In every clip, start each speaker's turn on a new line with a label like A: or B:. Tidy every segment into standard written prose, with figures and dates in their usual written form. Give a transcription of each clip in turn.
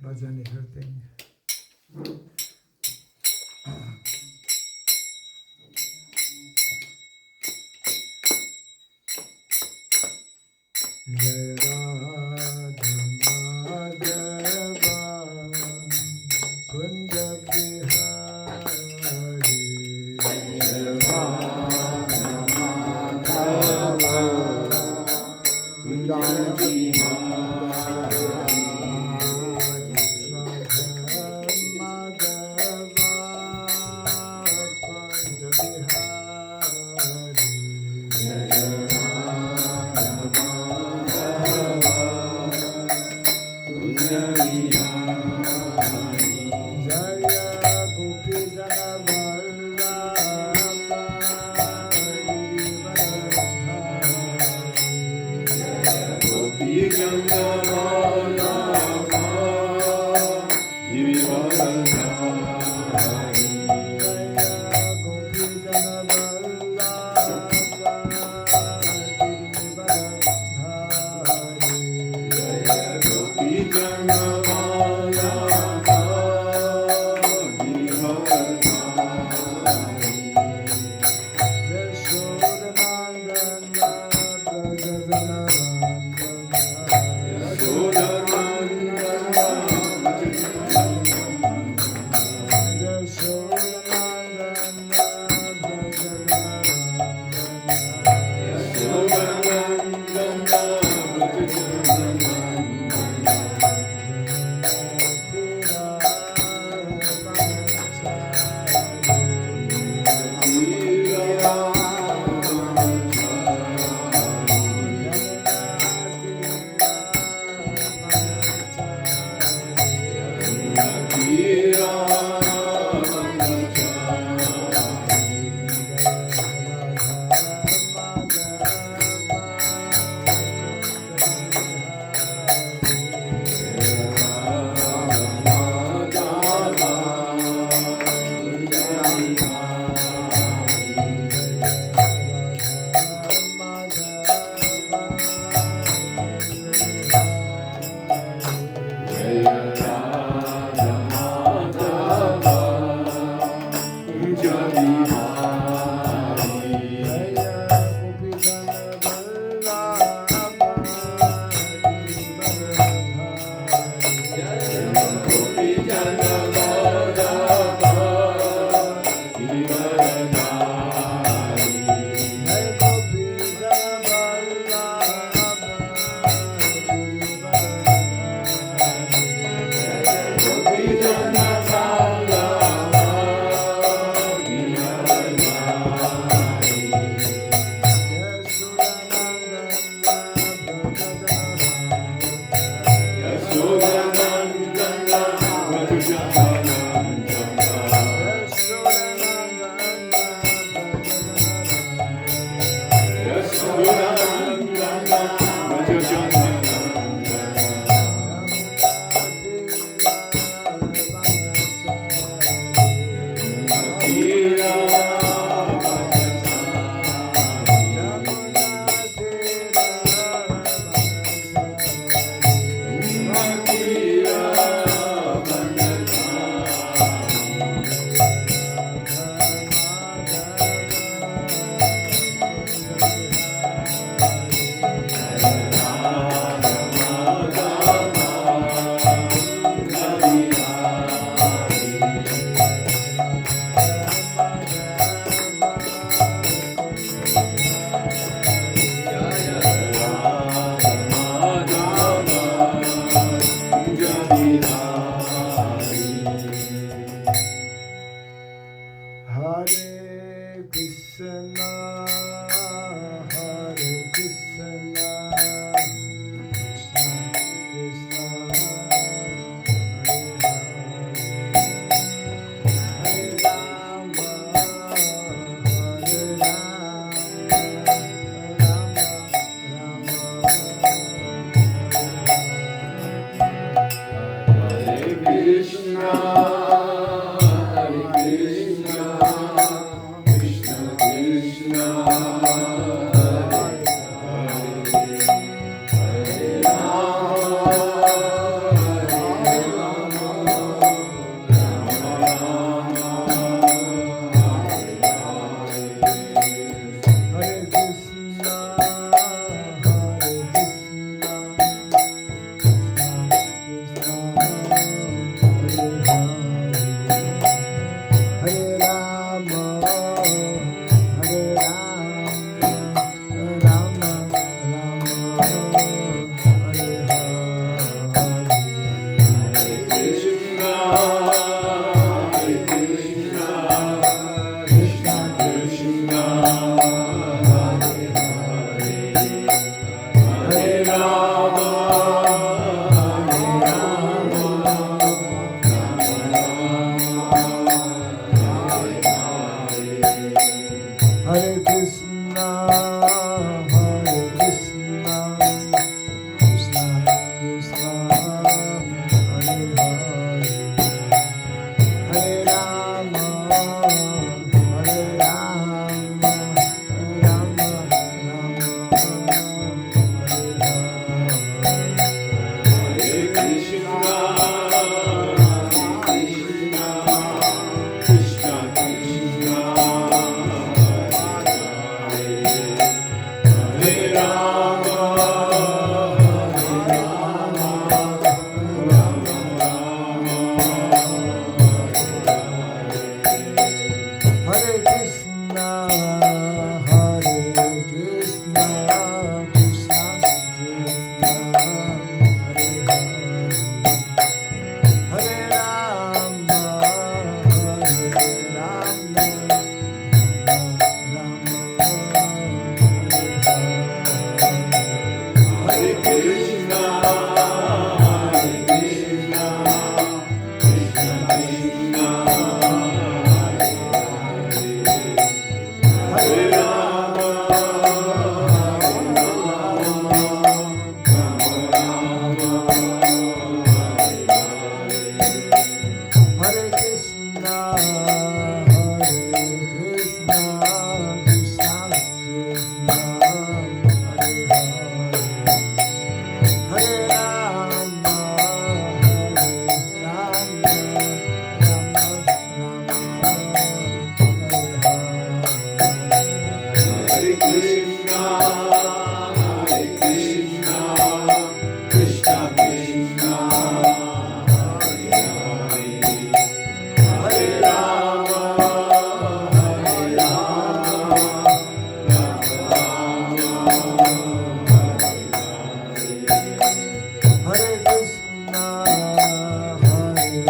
A: भजन करते हैं। जय राधा माधवा कुंज बिहारी, जय Radha Madhava Kunj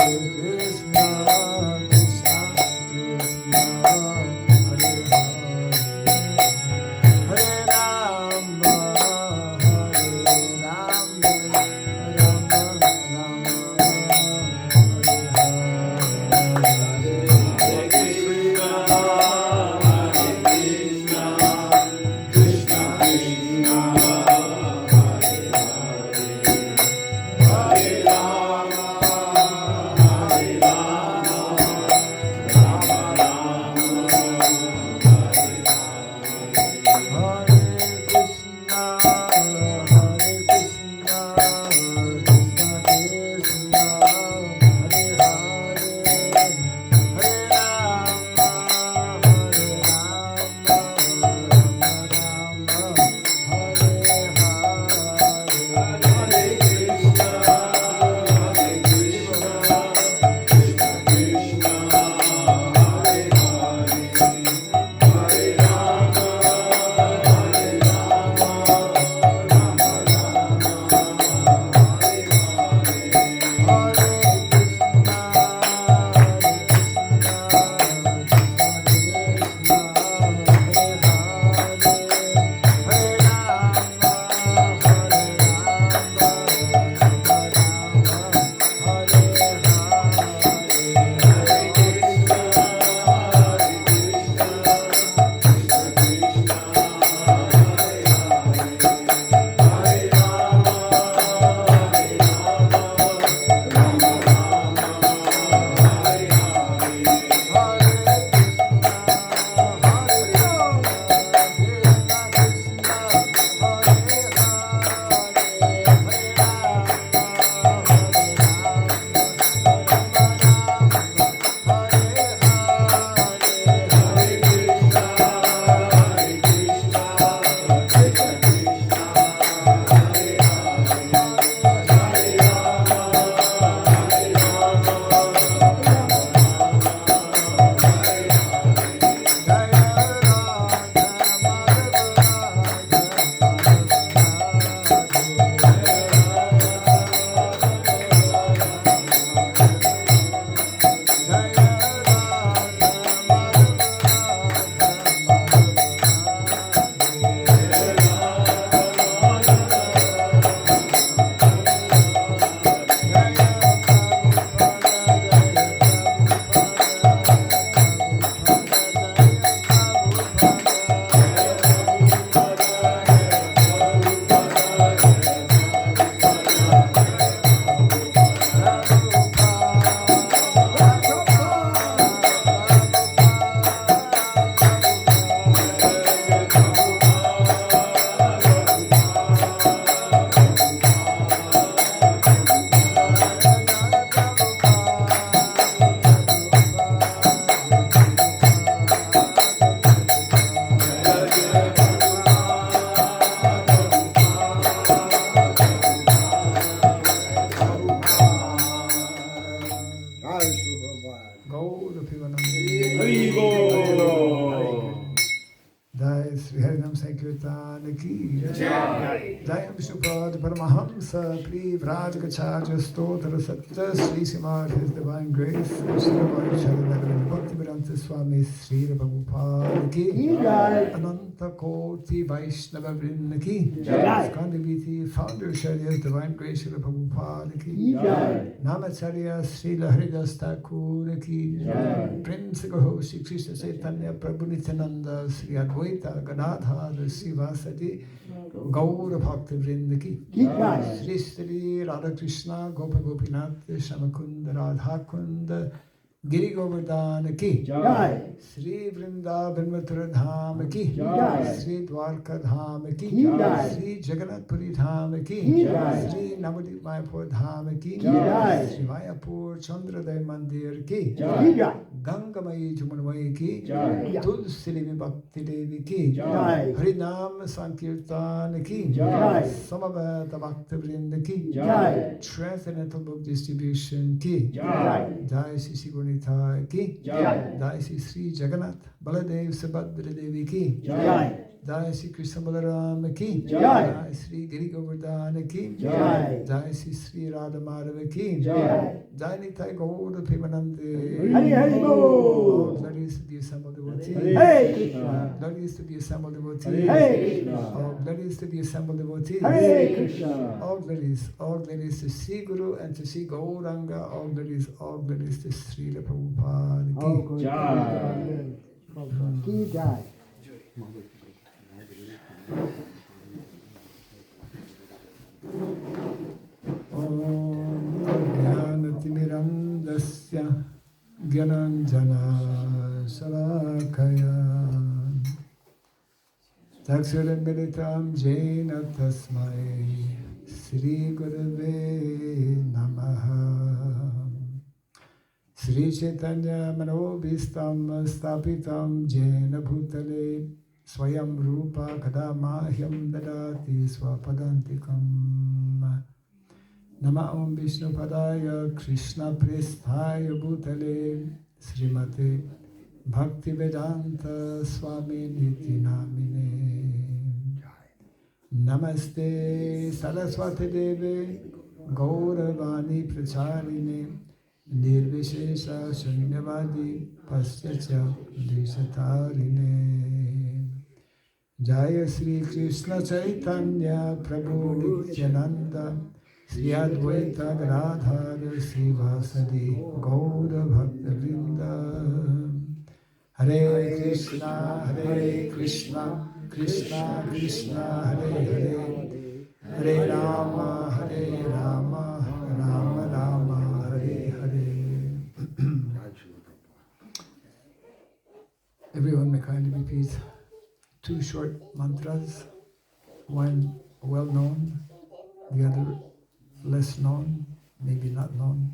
A: Please, Rajagacharya Stotra Satya Sri Simar, His Divine Grace, Sri Bhakti Vedanta Swami Sri Prabhupada Ki, Ananta Koti Vaishnava Vrinda Ki, Skandiviti Founder Shri His Divine Grace Sri Prabhupada Ki, Namacharya Sri Haridas Thakur Ki, Prince Gaho Sri Krishna Chaitanya Prabhu Nityananda Sri Advaita Gadadhar Sri Vasadi Gaur Bhakti Vrinda Ki, Sri Sri Radha Krishna Gopa Gopinath Shamakunda Radha Kunda Giri Govardhan Ki, Sri Vrindavan Mathura Dham Ki, Sri Dwarka Dham Ki, Sri Jagannath Puri Dham Ki, Sri Navadip Mayapur Dham Ki, Sri Mayapur Chandraday Mandir Ki, Gangamai Jumanwai Ki, Tulsi Devi Bhakti Devi Ki, Harinam Sankirtan Ki, Samavata Bhakti Vrinda Ki, Transcendental Book Distribution Ki, Jai Sri Gunita Ki, Jai Sri Jagannath Baladev Subhadra Devi Ki, Jai Sri Krishna Balaram ki
B: Jai.
A: Jai Sri Giri Govardhana ki
B: Jai.
A: Jai Sri Radha Madhava ki
B: Jai.
A: Jai Nitai Gaur Premanande.
B: Hari Hari
A: All
B: Bol.
A: glories to the assembled devotees.
B: Hare Krishna.
A: Glories to the assembled devotees.
B: Hare Krishna.
A: All glories to the assembled devotees.
B: Hare Krishna.
A: All glories to Sri Guru and to Sri Gauranga. All glories to Srila Prabhupada ki.
B: Jai. Ki Jai.
A: Om Ajnanatimirandasya Gyananjana Salakaya Chaksuramilitam Jena Tasmai Sri Gurave Namaha Sri Chaitanya Manobhistam Stapitam Jena Bhutale Swayam Rupa Kadamahyam Dadati Swapadantikam Nama Om Vishnu Padaya Krishna Presthaya Bhutale Srimate Bhakti Vedanta Swami Niti Namine Namaste Saraswati Deve Gauravani Pracharine Nirvishesha Shunyavadi Pasyacha Deshatarine Jaya Sri Krishna Chaitanya Prabhu Nityananda Sri Advaita Gadadhara Srivasadi Gaura Bhakta Vrinda Hare Krishna Krishna Krishna Hare Hare Hare Rama Rama Rama Hare Hare. Everyone may kindly repeat 2 short mantras, one well known, the other less known, maybe not known.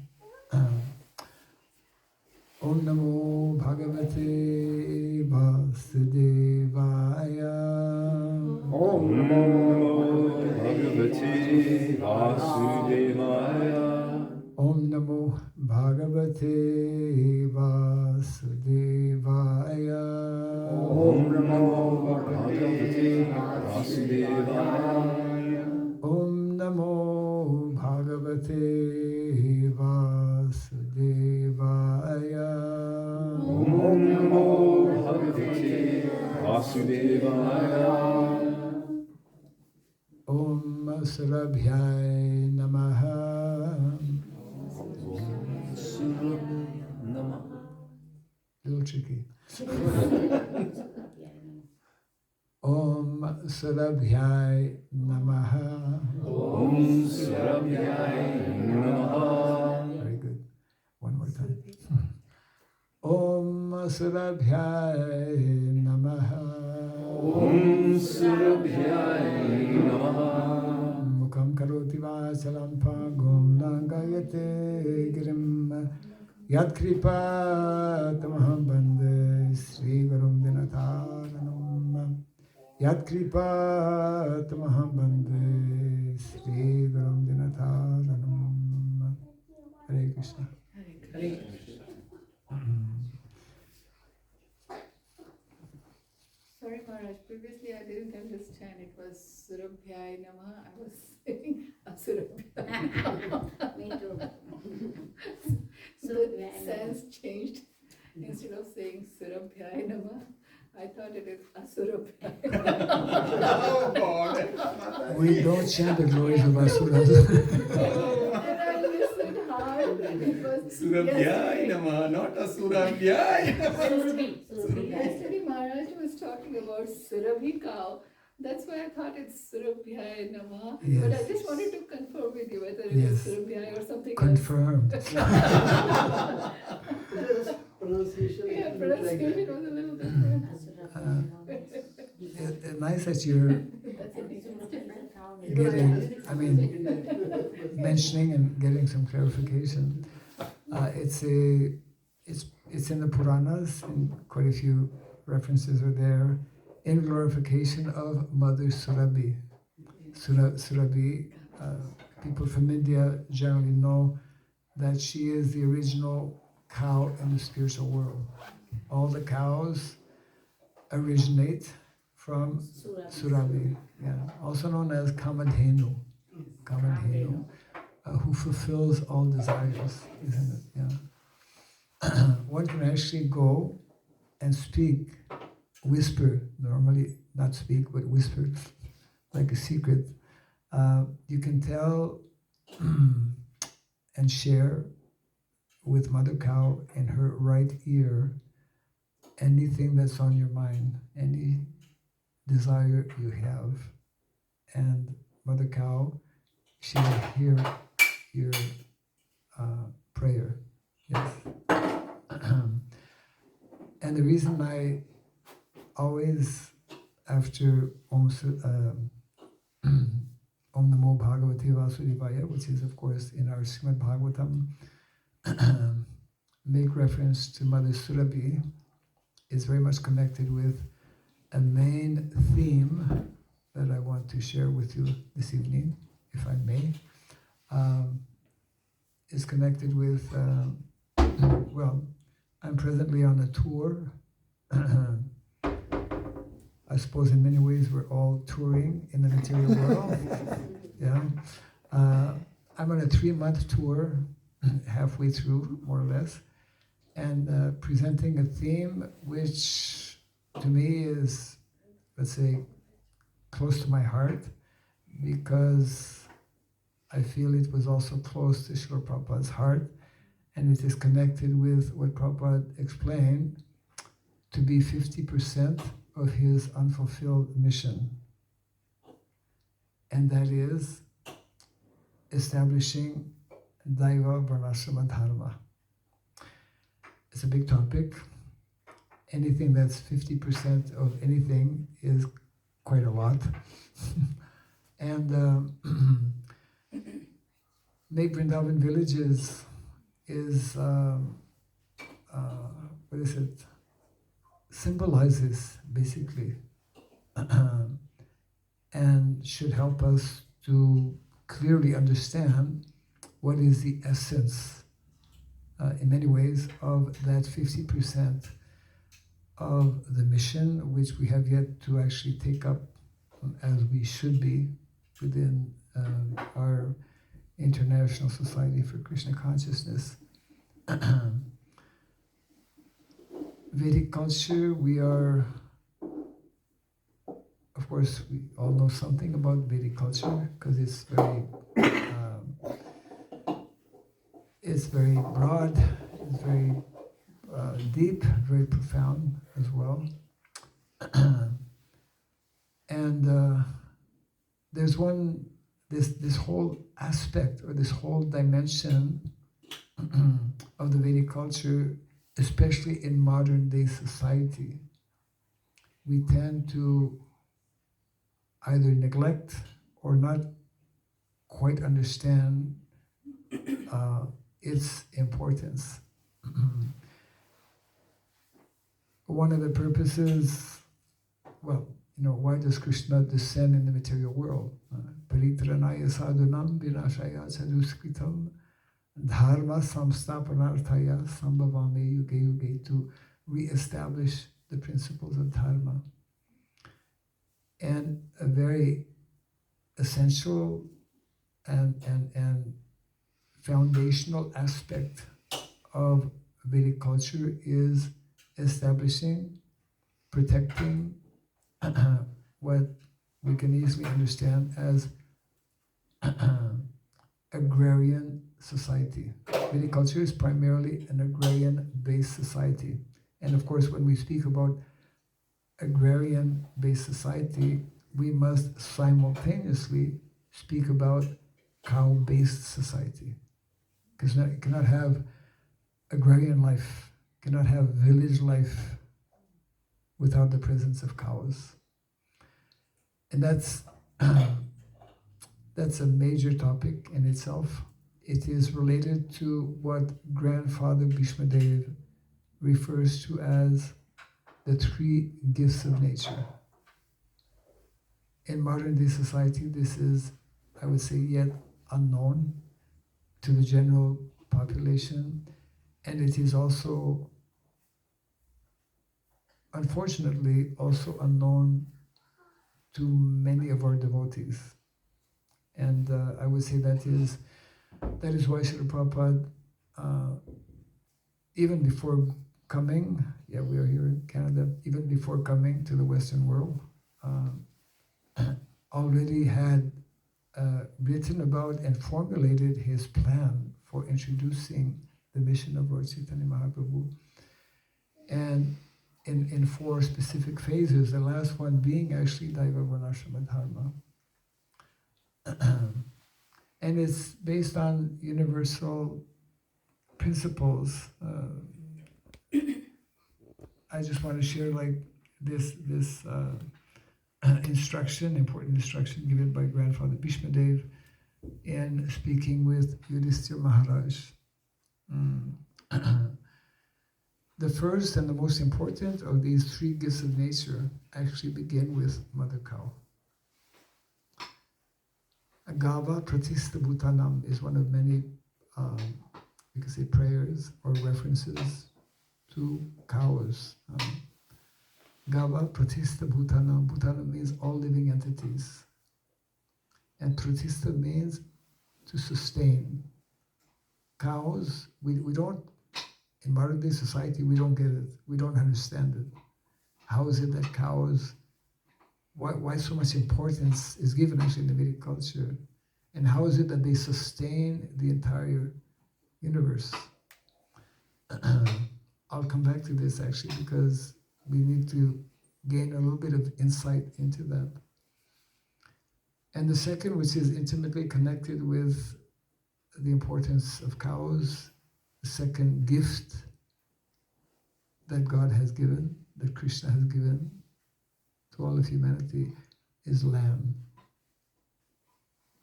A: Om Namo Bhagavate Vasudevaya.
C: Om Namo Bhagavate Vasudevaya.
A: Om Namo Bhagavate Vasudevaya.
C: Om Namo Bhagavate Vasudevaya.
A: Om Namo Bhagavate Vasudevaya.
C: Om Namo Bhagavate Vasudevaya.
A: Om Surabhyai Namaha. Little tricky. Om Surabhyai Namaha.
C: Om Surabhyai Namaha.
A: Very good. One more time. Om Surabhyai Namaha.
C: Om Surabhyai Namaha.
A: Mukham karoti vachalam pagum langayate girim yad kripa tamaham bande Sri Gurum Dinataranam yad kripa tamaham bande Sri Gurum Dinataranam. Hare Krishna.
D: Hare Sorry, Maharaj, previously I didn't understand. It was Surabhyai Namaha. I was saying Asurabhyai.
E: Me too.
D: So the sense changed. Instead of saying Surabhyai Namaha, I thought it is Asurabhyai.
C: Oh God.
A: We don't chant the glories of Asuras.
D: And I listened hard. It was
C: Surabhyai Namaha, not Asurabhyai.
D: Yesterday Maharaj was talking about Surabhi cow. That's why I thought it's Surabhyai Namaha.
A: Yes.
D: But I just wanted to confirm with you whether it
A: Yes.
D: is Surabhyai or something
A: Confirmed.
B: Pronunciation.
D: else. Yeah, pronunciation was a little different.
A: Nice that you're
D: That's a
A: getting, mentioning and getting some clarification. It's in the Puranas, and quite a few references are there, in glorification of Mother Surabhi. Surabhi, people from India generally know that she is the original cow in the spiritual world. All the cows originate from
D: Surabhi.
A: Surabhi, yeah, also known as Kamadhenu, Kamadhenu, who fulfills all desires, isn't it? Yeah. One can actually go and speak, whisper, normally not speak, but whisper, like a secret. You can tell and share with Mother Cow in her right ear anything that's on your mind, any desire you have. And Mother Cow, she will hear your prayer. Yes. And the reason I always, after Om Namo Bhagavate Vasudevaya, which is of course in our Srimad Bhagavatam, make reference to Mother Surabhi, is very much connected with a main theme that I want to share with you this evening, if I may. Is connected with, well, I'm presently on a tour. I suppose in many ways we're all touring in the material world. Yeah. I'm on a 3-month tour, halfway through, more or less, and presenting a theme which to me is, let's say, close to my heart, because I feel it was also close to Srila Prabhupada's heart, and it is connected with what Prabhupada explained to be 50% of his unfulfilled mission. And that is establishing Daiva Varnashrama Dharma. It's a big topic. Anything that's 50% of anything is quite a lot. And Make Vrindavan Villages is, what is it? Symbolizes, basically, and should help us to clearly understand what is the essence, in many ways, of that 50% of the mission, which we have yet to actually take up as we should be within our International Society for Krishna Consciousness. Vedic culture, we are, of course, we all know something about Vedic culture because it's very broad, it's very deep, very profound as well. And there's this whole aspect or this whole dimension of the Vedic culture, especially in modern day society. We tend to either neglect or not quite understand its importance. One of the purposes, well, why does Krishna descend in the material world? Paritranaya sadhunam vinashaya chaduskritam dharma samstapanarthaya sambhavame yuge yuge, to re-establish the principles of dharma. And a very essential and foundational aspect of Vedic culture is establishing, protecting what we can easily understand as agrarian society. Vedic culture is primarily an agrarian-based society. And of course, when we speak about agrarian-based society, we must simultaneously speak about cow-based society. Because you cannot have agrarian life, cannot have village life without the presence of cows. And that's a major topic in itself. It is related to what Grandfather Bhishma Dev refers to as the 3 gifts of nature. In modern day society, this is, I would say, yet unknown to the general population, and it is also, unfortunately, also unknown to many of our devotees. And I would say that is why Srila Prabhupada, even before coming, we are here in Canada, even before coming to the Western world, already had written about and formulated his plan for introducing the mission of Lord Chaitanya Mahaprabhu. And in 4 specific phases, the last one being actually Daiva Varnashrama Dharma. And it's based on universal principles. I just want to share like this instruction, important instruction given by Grandfather Bhishmadev in speaking with Yudhishthira Maharaj. The first and the most important of these 3 gifts of nature actually begin with Mother Cow. Raghava Pratistha Bhutanam is one of many, you can say, prayers or references to cows. Gava Pratistha Bhutanam. Bhutanam means all living entities. And Pratistha means to sustain. Cows, we don't, in modern day society, we don't get it. We don't understand it. How is it that cows, why so much importance is given actually in the Vedic culture? And how is it that they sustain the entire universe? I'll come back to this actually because we need to gain a little bit of insight into that. And the second, which is intimately connected with the importance of cows, the second gift that God has given, that Krishna has given to all of humanity, is lamb.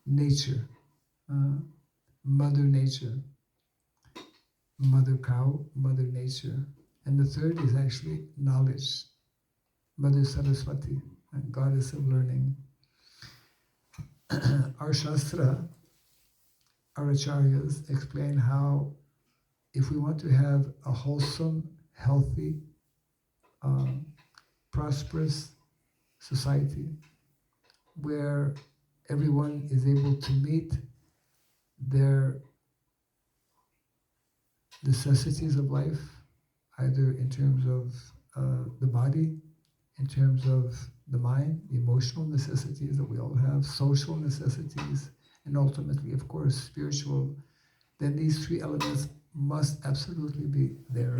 A: Nature, Mother Nature, Mother Cow, Mother Nature. And the third is actually knowledge, Mother Saraswati, Goddess of learning. Our Shastra, our Acharyas explain how if we want to have a wholesome, healthy, prosperous society where everyone is able to meet their necessities of life, either in terms of the body, in terms of the mind, the emotional necessities that we all have, social necessities, and ultimately, of course, spiritual, then these 3 elements must absolutely be there.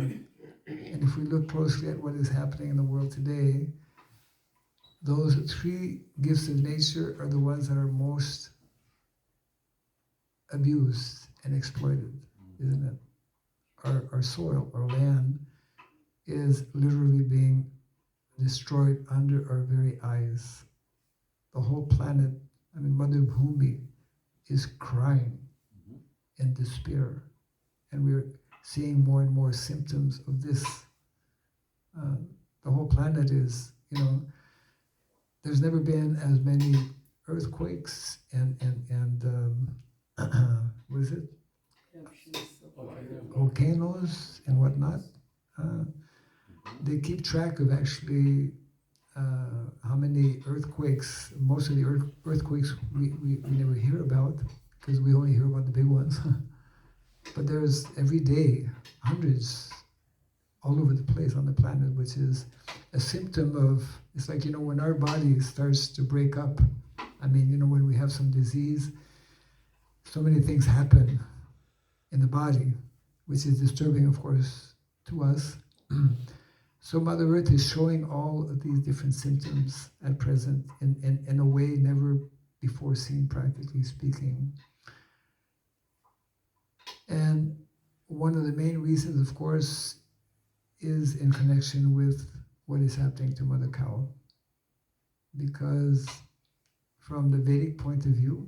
A: And if we look closely at what is happening in the world today, those 3 gifts of nature are the ones that are most abused and exploited, isn't it? Our soil, our land, is literally being destroyed under our very eyes. The whole planet, Mother Bhumi, is crying in despair. And we're seeing more and more symptoms of this. The whole planet is, there's never been as many earthquakes and what is it? Volcanoes and whatnot. They keep track of actually how many earthquakes. Most of the earthquakes we never hear about because we only hear about the big ones. But there's every day hundreds all over the place on the planet, which is a symptom of, it's like, when our body starts to break up, when we have some disease, so many things happen in the body, which is disturbing, of course, to us. So Mother Earth is showing all of these different symptoms at present in a way never before seen, practically speaking. And one of the main reasons, of course, is in connection with what is happening to Mother Cow. Because from the Vedic point of view,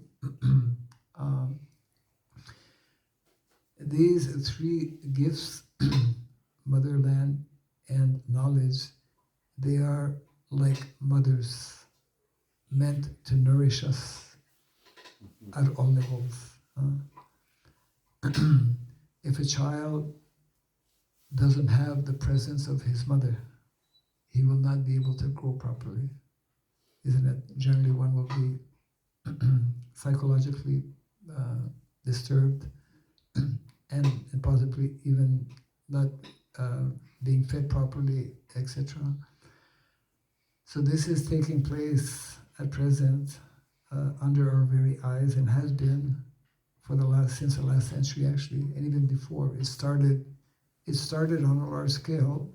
A: these 3 gifts, motherland and knowledge, they are like mothers meant to nourish us at all levels. If a child doesn't have the presence of his mother, he will not be able to grow properly. isn't it? Generally one will be psychologically disturbed and possibly even not being fed properly, etc. So this is taking place at present under our very eyes, and has been for since the last century actually, and even before. It started on a large scale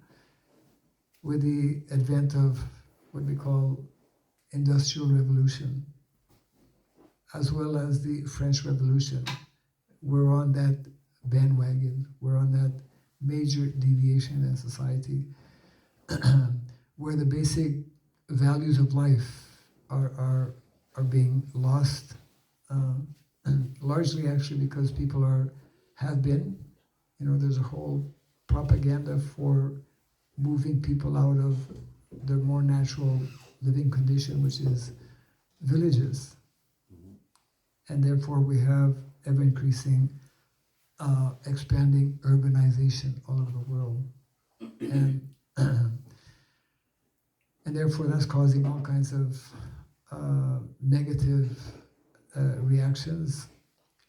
A: with the advent of what we call Industrial Revolution, as well as the French Revolution. We're on that bandwagon, we're on that major deviation in society where the basic values of life are being lost, largely actually because people have been, there's a whole propaganda for moving people out of their more natural living condition, which is villages. And therefore we have ever increasing expanding urbanization all over the world. And therefore that's causing all kinds of negative reactions.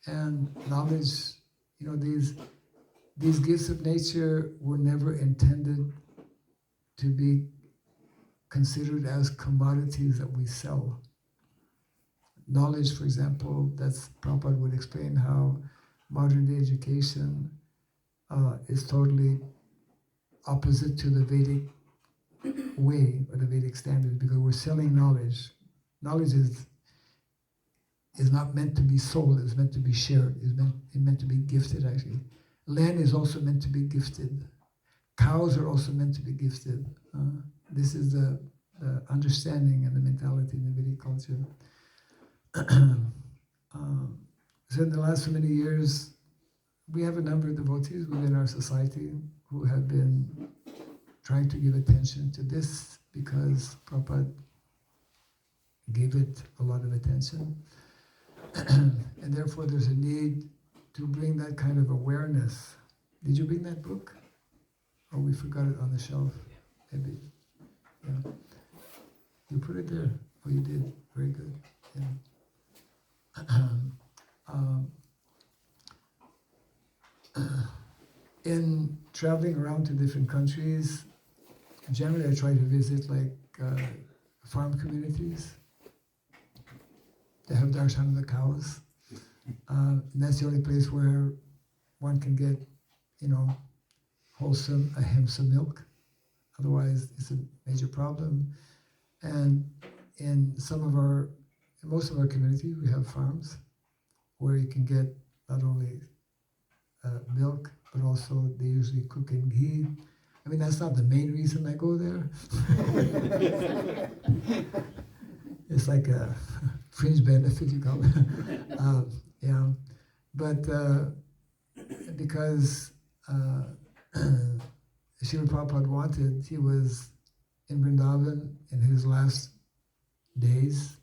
A: And knowledge, these gifts of nature were never intended to be considered as commodities that we sell. Knowledge, for example, that's Prabhupada would explain how modern day education is totally opposite to the Vedic way or the Vedic standard, because we're selling knowledge. Knowledge is not meant to be sold, it's meant to be shared, it's meant to be gifted actually. Land is also meant to be gifted. Cows are also meant to be gifted. This is the understanding and the mentality in the Vedic culture. So in the last so many years, we have a number of devotees within our society who have been trying to give attention to this because Prabhupada gave it a lot of attention. And therefore there's a need to bring that kind of awareness. Did you bring that book? Or we forgot it on the shelf? Maybe. Yeah. You put it there. Oh, you did. Very good. Yeah. In traveling around to different countries, generally I try to visit farm communities. They have darshan of the cows. And that's the only place where one can get, wholesome ahimsa milk. Otherwise, it's a major problem. And in most of our community, we have farms where you can get not only milk, but also they usually cook in ghee. I mean, that's not the main reason I go there. It's like a fringe benefit, you call it. Yeah, but because Srila Prabhupada wanted, he was in Vrindavan in his last days,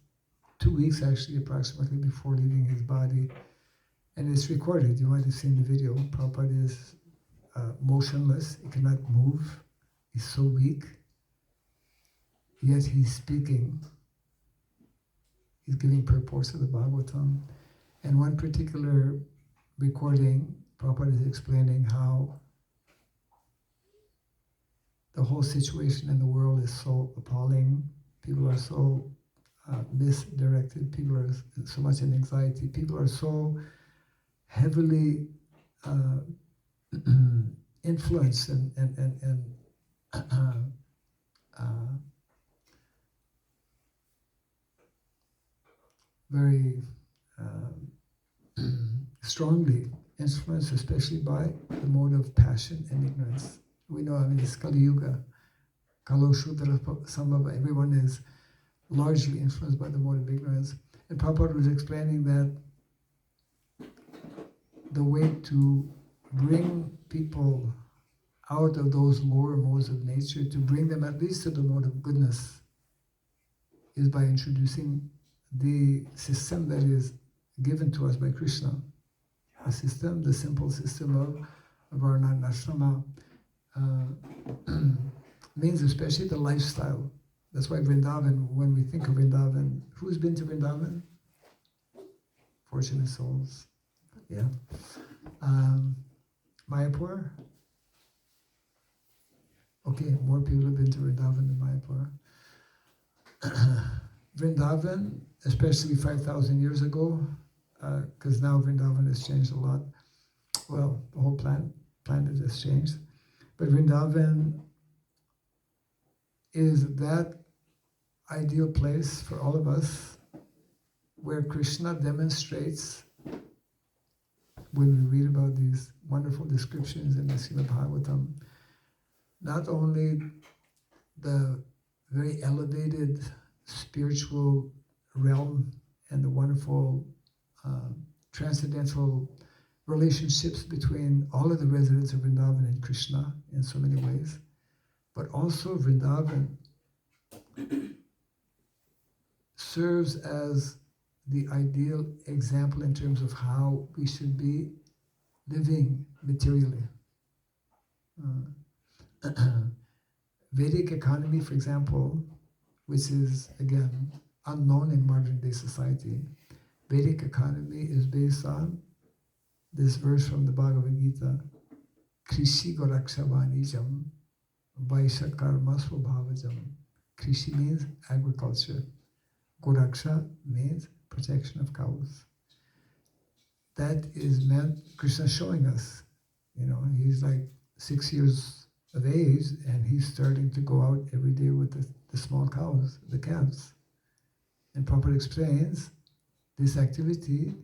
A: 2 weeks actually approximately before leaving his body. And it's recorded, you might have seen the video. Prabhupada is motionless, he cannot move, he's so weak, yet he's speaking. He's giving purport to the Bhagavatam. And one particular recording, Prabhupada is explaining how the whole situation in the world is so appalling. People are so misdirected. People are so much in anxiety. People are so heavily influenced and very strongly influenced, especially by the mode of passion and ignorance. We know, this Kali Yuga, Kalo Shudra Sambhava, everyone is largely influenced by the mode of ignorance. And Prabhupada was explaining that the way to bring people out of those lower modes of nature, to bring them at least to the mode of goodness, is by introducing the system that is given to us by Krishna. A system, the simple system of Varnashrama, means especially the lifestyle That's why Vrindavan, when we think of Vrindavan, who's been to Vrindavan? Fortunate souls. Yeah. Mayapur? Okay, more people have been to Vrindavan than Mayapur. Vrindavan, especially 5,000 years ago, because now Vrindavan has changed a lot. Well, the whole planet has changed. But Vrindavan is that ideal place for all of us where Krishna demonstrates, when we read about these wonderful descriptions in the Srimad Bhagavatam, not only the very elevated spiritual realm and the wonderful transcendental relationships between all of the residents of Vrindavan and Krishna in so many ways, but also Vrindavan serves as the ideal example in terms of how we should be living materially. Vedic economy, for example, which is, again, unknown in modern day society, Vedic economy is based on this verse from the Bhagavad Gita, Krishi Gorakshavanijam, Vaisha Karma Swabhavajam. Krishi means agriculture. Goraksha means protection of cows. That is meant, Krishna showing us, he's like 6 years of age and he's starting to go out every day with the small cows, the calves. And Prabhupada explains, this activity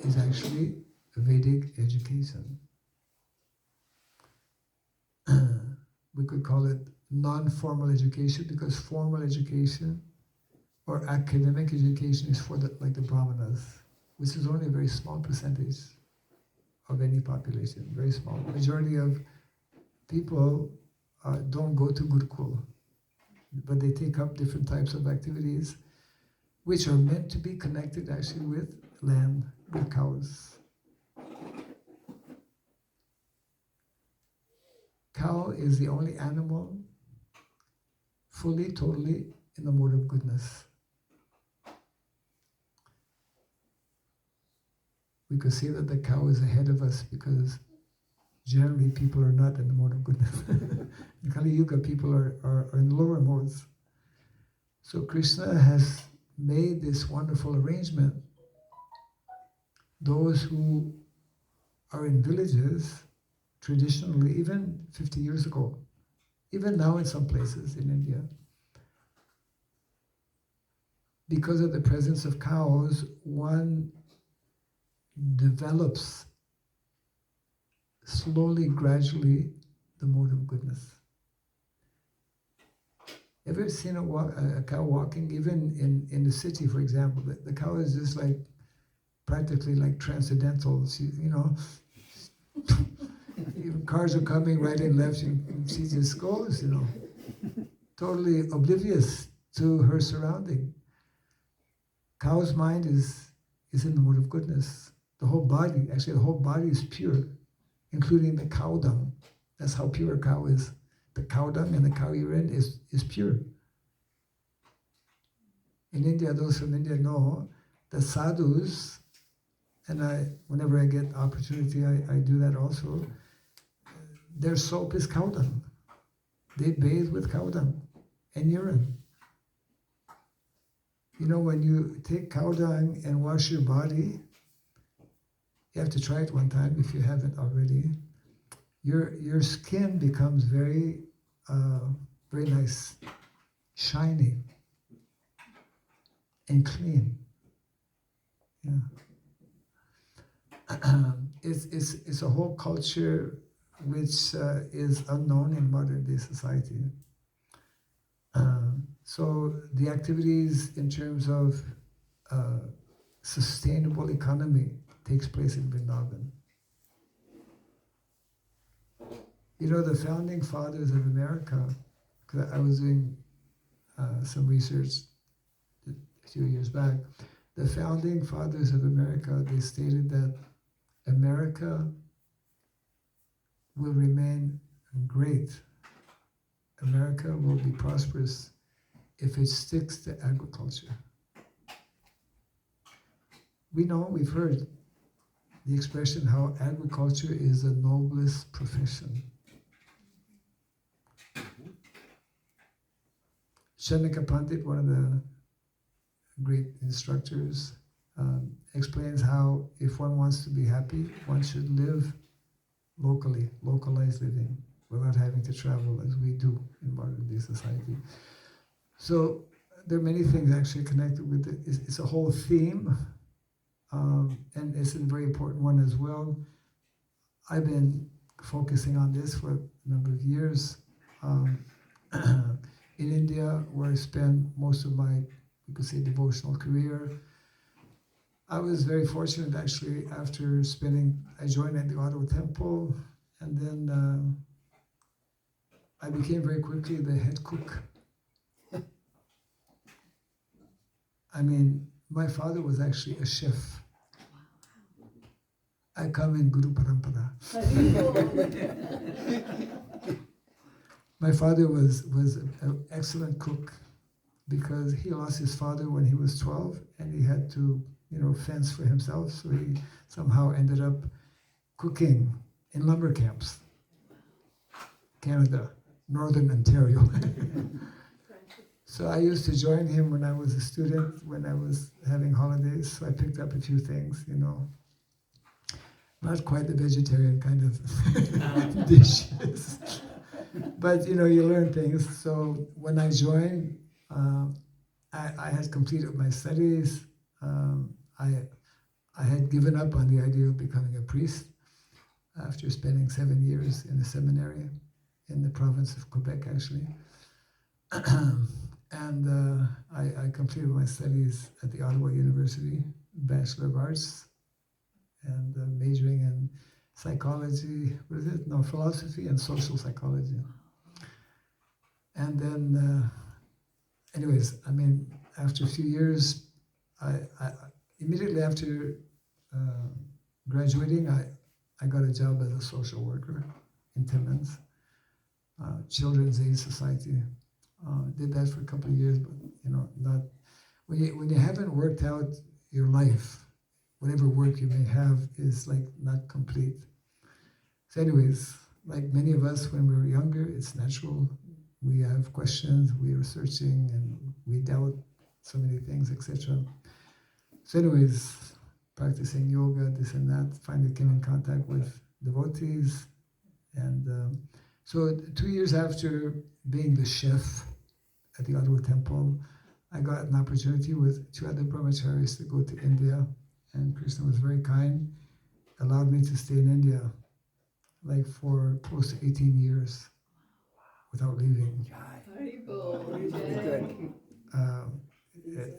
A: is actually Vedic education. We could call it non-formal education because formal education or academic education is for the brahmanas, which is only a very small percentage of any population, very small. Majority of people don't go to Gurukul, but they take up different types of activities which are meant to be connected actually with land, with cows. Cow is the only animal fully, totally in the mode of goodness. We could say that the cow is ahead of us because generally people are not in the mode of goodness. In Kali Yuga, people are in lower modes. So Krishna has made this wonderful arrangement. Those who are in villages, traditionally, even 50 years ago, even now in some places in India, because of the presence of cows, one develops slowly, gradually, the mode of goodness. Ever seen a cow walking? Even in the city, for example, the cow is just like practically like transcendental. She, even cars are coming right and left, and she just goes, totally oblivious to her surrounding. Cow's mind is in the mode of goodness. The whole body is pure, including the cow dung. That's how pure a cow is. The cow dung and the cow urine is pure. In India, those from India know the sadhus, and whenever I get opportunity, I do that also. Their soap is cow dung. They bathe with cow dung and urine. When you take cow dung and wash your body, you have to try it one time if you haven't already. Your skin becomes very, very nice, shiny, and clean. Yeah. It's a whole culture which is unknown in modern day society. So the activities in terms of sustainable economy takes place in Vrindavan. The founding fathers of America, because I was doing some research a few years back, the founding fathers of America, they stated that America will remain great. America will be prosperous if it sticks to agriculture. We've heard the expression how agriculture is the noblest profession. Shanika Pandit, one of the great instructors, explains how if one wants to be happy, one should live locally, localized living, without having to travel as we do in modern day society. So there are many things actually connected with it. It's a whole theme, and it's a very important one as well. I've been focusing on this for a number of years. In India, where I spent most of my, you could say, devotional career, I was very fortunate actually. After I joined at the Ottawa Temple, and then I became very quickly the head cook. I mean, my father was actually a chef. I come in Guru Parampara. My father was an excellent cook because he lost his father when he was 12 and he had to, fence for himself. So he somehow ended up cooking in lumber camps, Canada, Northern Ontario. So I used to join him when I was a student, when I was having holidays. So I picked up a few things, not quite the vegetarian kind of dishes. But you learn things. So when I joined, I had completed my studies. I had given up on the idea of becoming a priest after spending 7 years in a seminary in the province of Quebec, actually. And I completed my studies at the Ottawa University, Bachelor of Arts, and majoring in psychology, philosophy and social psychology. And then, after a few years, I immediately after graduating, I got a job as a social worker in Timmins, Children's Aid Society. Did that for a couple of years, but not when you haven't worked out your life, whatever work you may have is like not complete. So anyways, like many of us when we were younger, it's natural. We have questions, we are searching, and we doubt so many things, etc. So anyways, practicing yoga, this and that, finally came in contact with devotees. And so 2 years after being the chef at the Ottawa Temple, I got an opportunity with 2 other brahmacharis to go to India. And Krishna was very kind, allowed me to stay in India like for close to 18 years without leaving.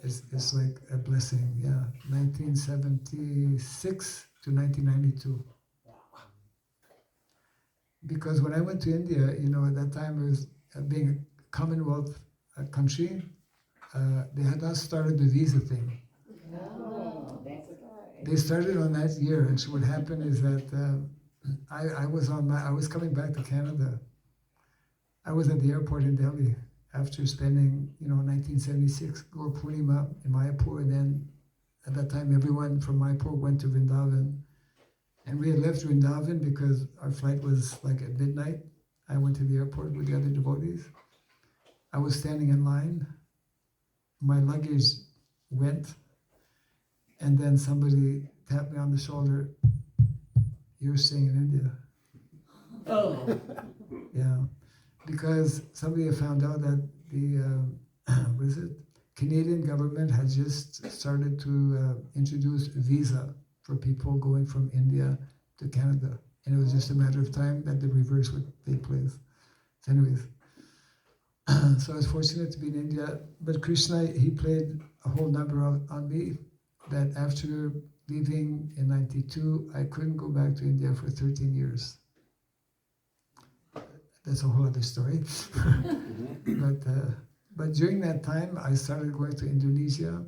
A: It's like a blessing, yeah. 1976 to 1992. Because when I went to India, at that time it was being a Commonwealth country, they had not started the visa thing. They started on that year, and so what happened is that I was coming back to Canada. I was at the airport in Delhi after spending, 1976, Gaur Purnima in Mayapur, and then at that time everyone from Mayapur went to Vrindavan. And we had left Vrindavan because our flight was like at midnight. I went to the airport with the other devotees. I was standing in line. My luggage went, and then somebody tapped me on the shoulder. You're staying in India.
C: Oh.
A: Yeah, because somebody had found out that the Canadian government had just started to introduce a visa for people going from India to Canada, and it was just a matter of time that the reverse would take place. So anyways, so I was fortunate to be in India, but Krishna, he played a whole number on me that after leaving in 92, I couldn't go back to India for 13 years. That's a whole other story. But during that time, I started going to Indonesia,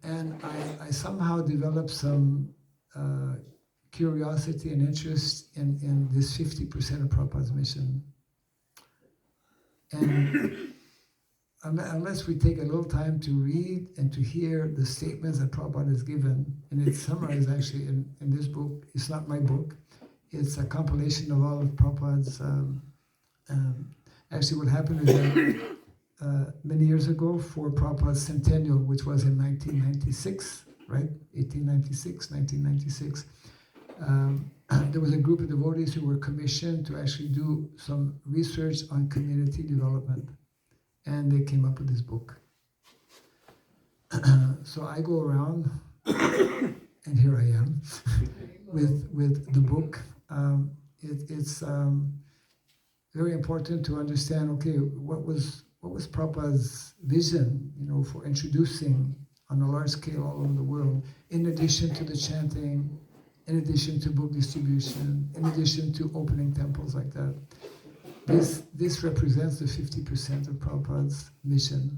A: and I somehow developed some curiosity and interest in this 50% of Prabhupada's mission. And unless we take a little time to read and to hear the statements that Prabhupada has given, and it's summarized actually in this book. It's not my book. It's a compilation of all of Prabhupada's. Actually, what happened is that many years ago, for Prabhupada's centennial, which was in 1996, right? 1996. There was a group of devotees who were commissioned to actually do some research on community development. And they came up with this book. So I go around, and here I am, with the book. It's very important to understand, okay, what was Prabhupada's vision, for introducing on a large scale all over the world, in addition to the chanting, in addition to book distribution, in addition to opening temples like that. This represents the 50% of Prabhupada's mission.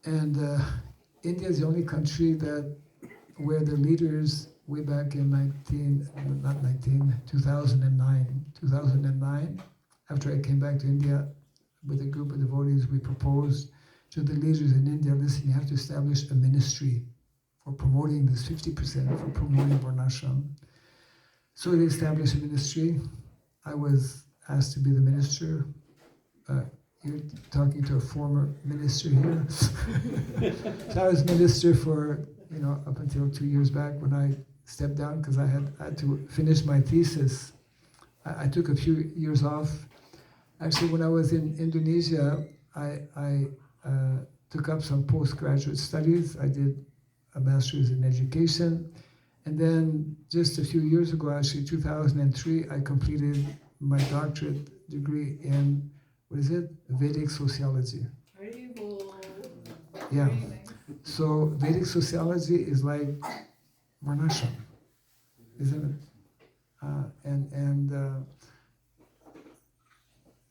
A: And India is the only country where the leaders, way back in 2009, after I came back to India with a group of devotees, we proposed to the leaders in India, listen, you have to establish a ministry for promoting this 50%, for promoting Varnashram. So they established a ministry. I was asked to be the minister. You're talking to a former minister here. So I was minister for, up until 2 years back when I stepped down because I had to finish my thesis. I took a few years off. Actually, when I was in Indonesia, I took up some postgraduate studies. I did a master's in education. And then just a few years ago, actually 2003, I completed my doctorate degree in, Vedic sociology. Yeah. So Vedic sociology is like Varnashram, isn't it? And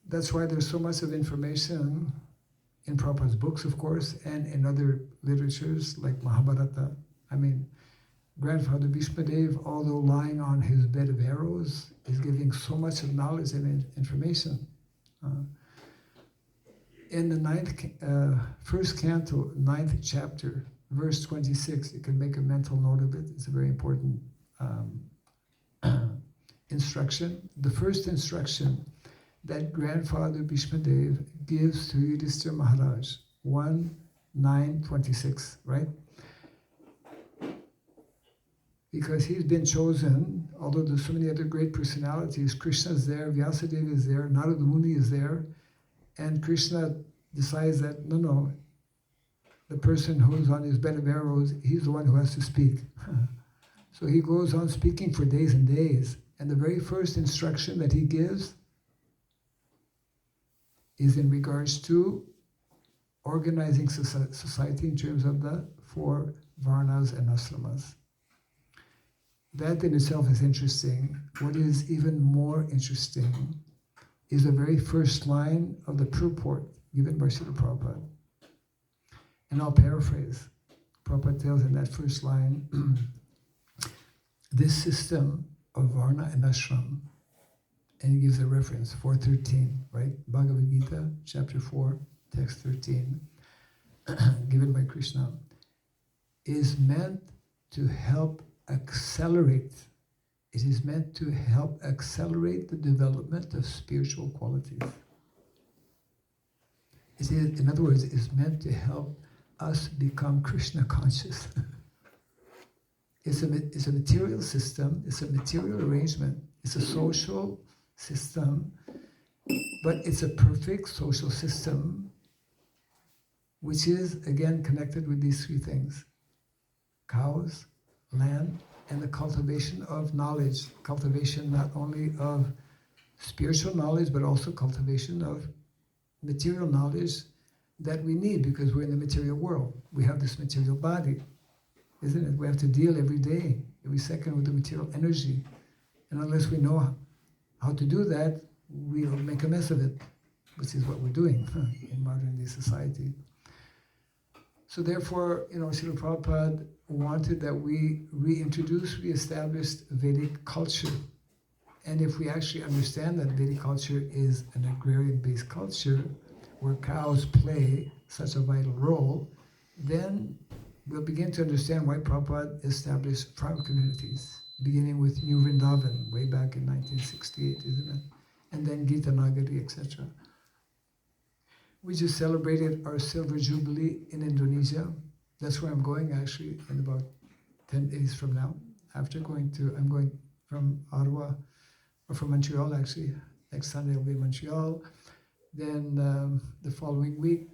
A: that's why there's so much of information in Prabhupada's books, of course, and in other literatures like Mahabharata. I mean, Grandfather Bhishmadev, although lying on his bed of arrows, is giving so much of knowledge and information. In the first canto, 9th chapter, verse 26, you can make a mental note of it. It's a very important instruction. The first instruction that Grandfather Bhishmadev gives to Yudhishthira Maharaj, 1:9:26, right? Because he's been chosen, although there's so many other great personalities, Krishna's there, Vyasadeva is there, Narada Muni is there, and Krishna decides that, no, the person who's on his bed of arrows, he's the one who has to speak. So he goes on speaking for days and days, and the very first instruction that he gives is in regards to organizing society in terms of the 4 varnas and asramas. That in itself is interesting. What is even more interesting is the very first line of the purport given by Srila Prabhupada. And I'll paraphrase. Prabhupada tells in that first line, this system of Varna and Ashram, and he gives a reference, 4:13, right? Bhagavad Gita, chapter 4, text 13, given by Krishna, is meant to help accelerate. It is meant to help accelerate the development of spiritual qualities. It is, in other words, it is meant to help us become Krishna conscious. It's a material system, it's a material arrangement, it's a social system, but it's a perfect social system which is, again, connected with these 3 things: cows, land, and the cultivation of knowledge. Cultivation not only of spiritual knowledge, but also cultivation of material knowledge that we need because we're in the material world. We have this material body, isn't it? We have to deal every day, every second with the material energy. And unless we know how to do that, we'll make a mess of it, which is what we're doing in modern day society. So therefore, Srila Prabhupada wanted that we reestablish Vedic culture. And if we actually understand that Vedic culture is an agrarian-based culture, where cows play such a vital role, then we'll begin to understand why Prabhupada established farm communities, beginning with New Vrindavan way back in 1968, isn't it? And then Gita Nagari, etc. We just celebrated our Silver Jubilee in Indonesia. That's where I'm going actually in about 10 days from now. I'm going from Ottawa, or from Montreal actually. Next Sunday I'll be in Montreal. Then the following week,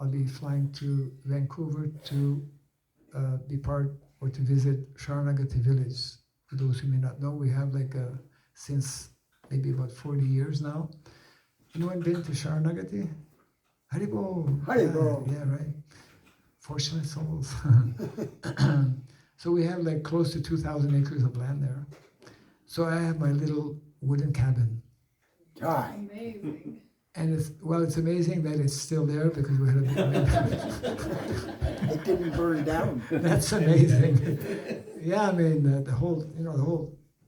A: I'll be flying to Vancouver to be part or to visit Sharanagati village. For those who may not know, we have since maybe about 40 years now. Anyone been to Sharanagati? Haribo!
B: Haribo!
A: Yeah, right. Fortunate souls. So we have close to 2,000 acres of land there. So I have my little wooden cabin.
B: Jai.
D: Amazing.
A: And it's amazing that it's still there because we had a big
B: It didn't burn down.
A: That's amazing. Yeah, I mean,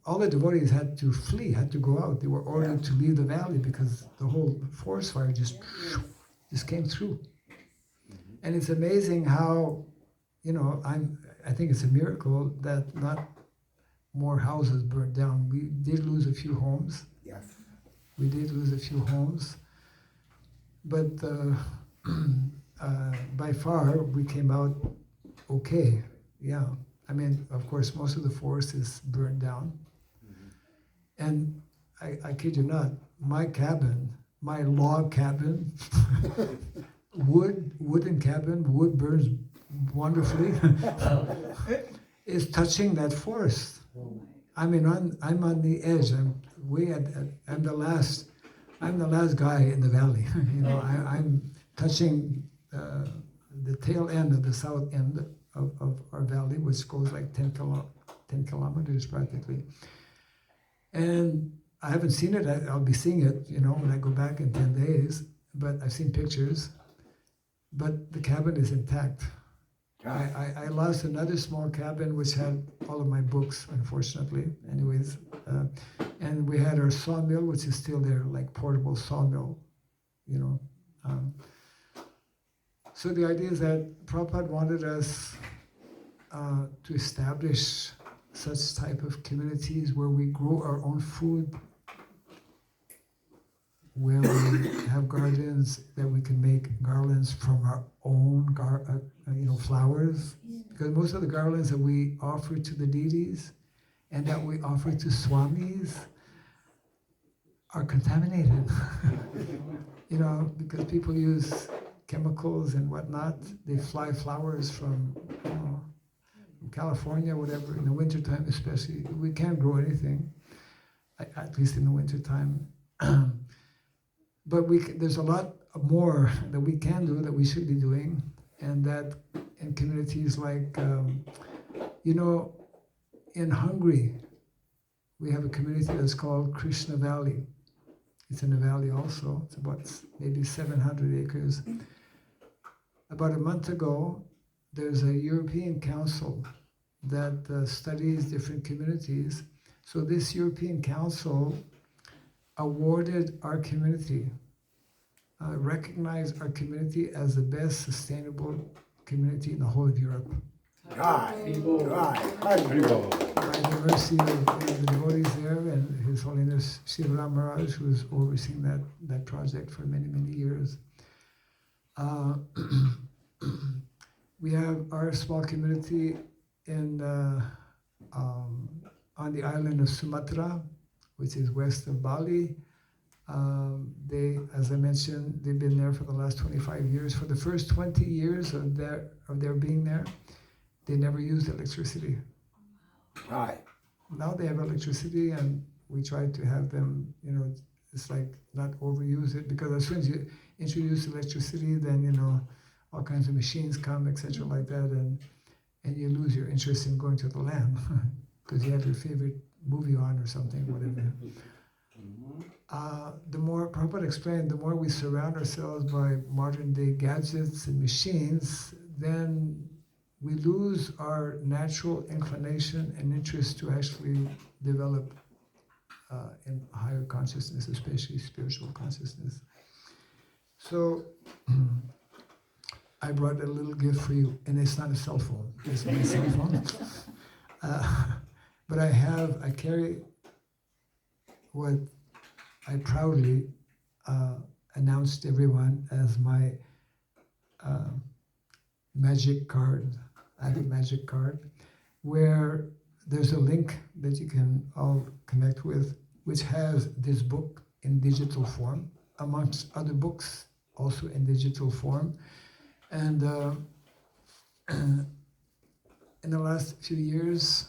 A: all the devotees had to flee, had to go out. They were ordered to leave the valley because the whole forest fire just came through. And it's amazing how, I think it's a miracle that not more houses burned down. We did lose a few homes.
B: Yes.
A: We did lose a few homes. But by far, we came out okay. Yeah. I mean, of course, most of the forest is burned down. And I kid you not, my cabin, my log cabin, wooden cabin, wood burns wonderfully, is touching that forest. I mean, I'm on the edge. I'm the last guy in the valley. I'm touching the tail end of the south end of our valley, which goes 10 kilometers practically. And I haven't seen it. I'll be seeing it, when I go back in 10 days. But I've seen pictures. But the cabin is intact. I lost another small cabin which had all of my books, unfortunately. Anyways, and we had our sawmill, which is still there, portable sawmill, So the idea is that Prabhupada wanted us to establish such type of communities where we grow our own food, where we have gardens that we can make garlands from our own flowers. Because most of the garlands that we offer to the deities and that we offer to swamis are contaminated. Because people use chemicals and whatnot. They fly flowers from California, whatever, in the wintertime especially. We can't grow anything, at least in the wintertime. But there's a lot more that we can do, that we should be doing, and that in communities in Hungary, we have a community that's called Krishna Valley. It's in a valley also. It's about maybe 700 acres. About a month ago, there's a European Council that studies different communities. So this European Council awarded our community, recognized our community as the best sustainable community in the whole of Europe.
B: Jai.
A: By the mercy of the devotees there and His Holiness Shivaram Maharaj, who is overseeing that project for many, many years. We have our small community on the island of Sumatra, which is west of Bali. They, as I mentioned, they've been there for the last 25 years. For the first 20 years of their being there, they never used electricity.
B: Right.
A: Now they have electricity, and we try to have them, it's not overuse it, because as soon as you introduce electricity, then, all kinds of machines come, etc. like that, and you lose your interest in going to the land because you have your favorite movie on or something, whatever. The more, Prabhupada explained, the more we surround ourselves by modern day gadgets and machines, then we lose our natural inclination and interest to actually develop in higher consciousness, especially spiritual consciousness. So I brought a little gift for you, and it's not a cell phone. It's my cell phone. But I carry what I proudly announced to everyone as my magic card. I have a magic card where there's a link that you can all connect with, which has this book in digital form, amongst other books also in digital form. And in the last few years,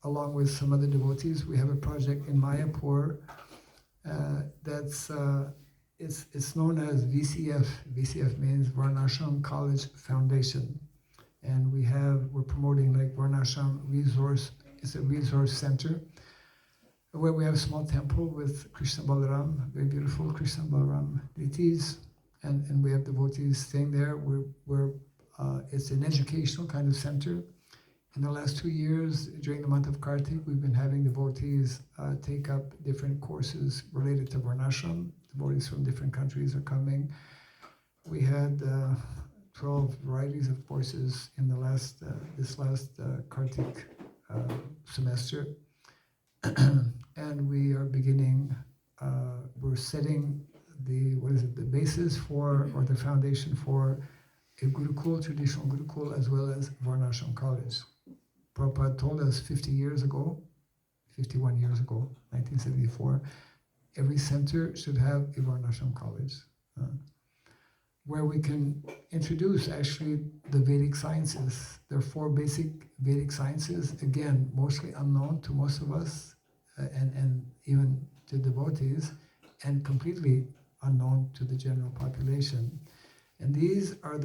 A: along with some other devotees, we have a project in Mayapur it's known as VCF. VCF means Varnashram College Foundation, and we're promoting like Varnashram Resource. It's a resource center where we have a small temple with Krishna Balaram, very beautiful Krishna Balaram deities, and we have devotees staying there. It's an educational kind of center. In the last 2 years, during the month of Kartik, we've been having devotees take up different courses related to Varnashram. Devotees from different countries are coming. We had 12 varieties of courses in the this last Kartik semester. And we are beginning, we're setting the basis for, or the foundation for a Gurukul, traditional Gurukul, as well as Varnashram College. Prabhupada told us 51 years ago, 1974, every center should have a Varnashram College, where we can introduce actually the Vedic sciences. There are 4 basic Vedic sciences, again, mostly unknown to most of us, and even to devotees, and completely unknown to the general population. And these are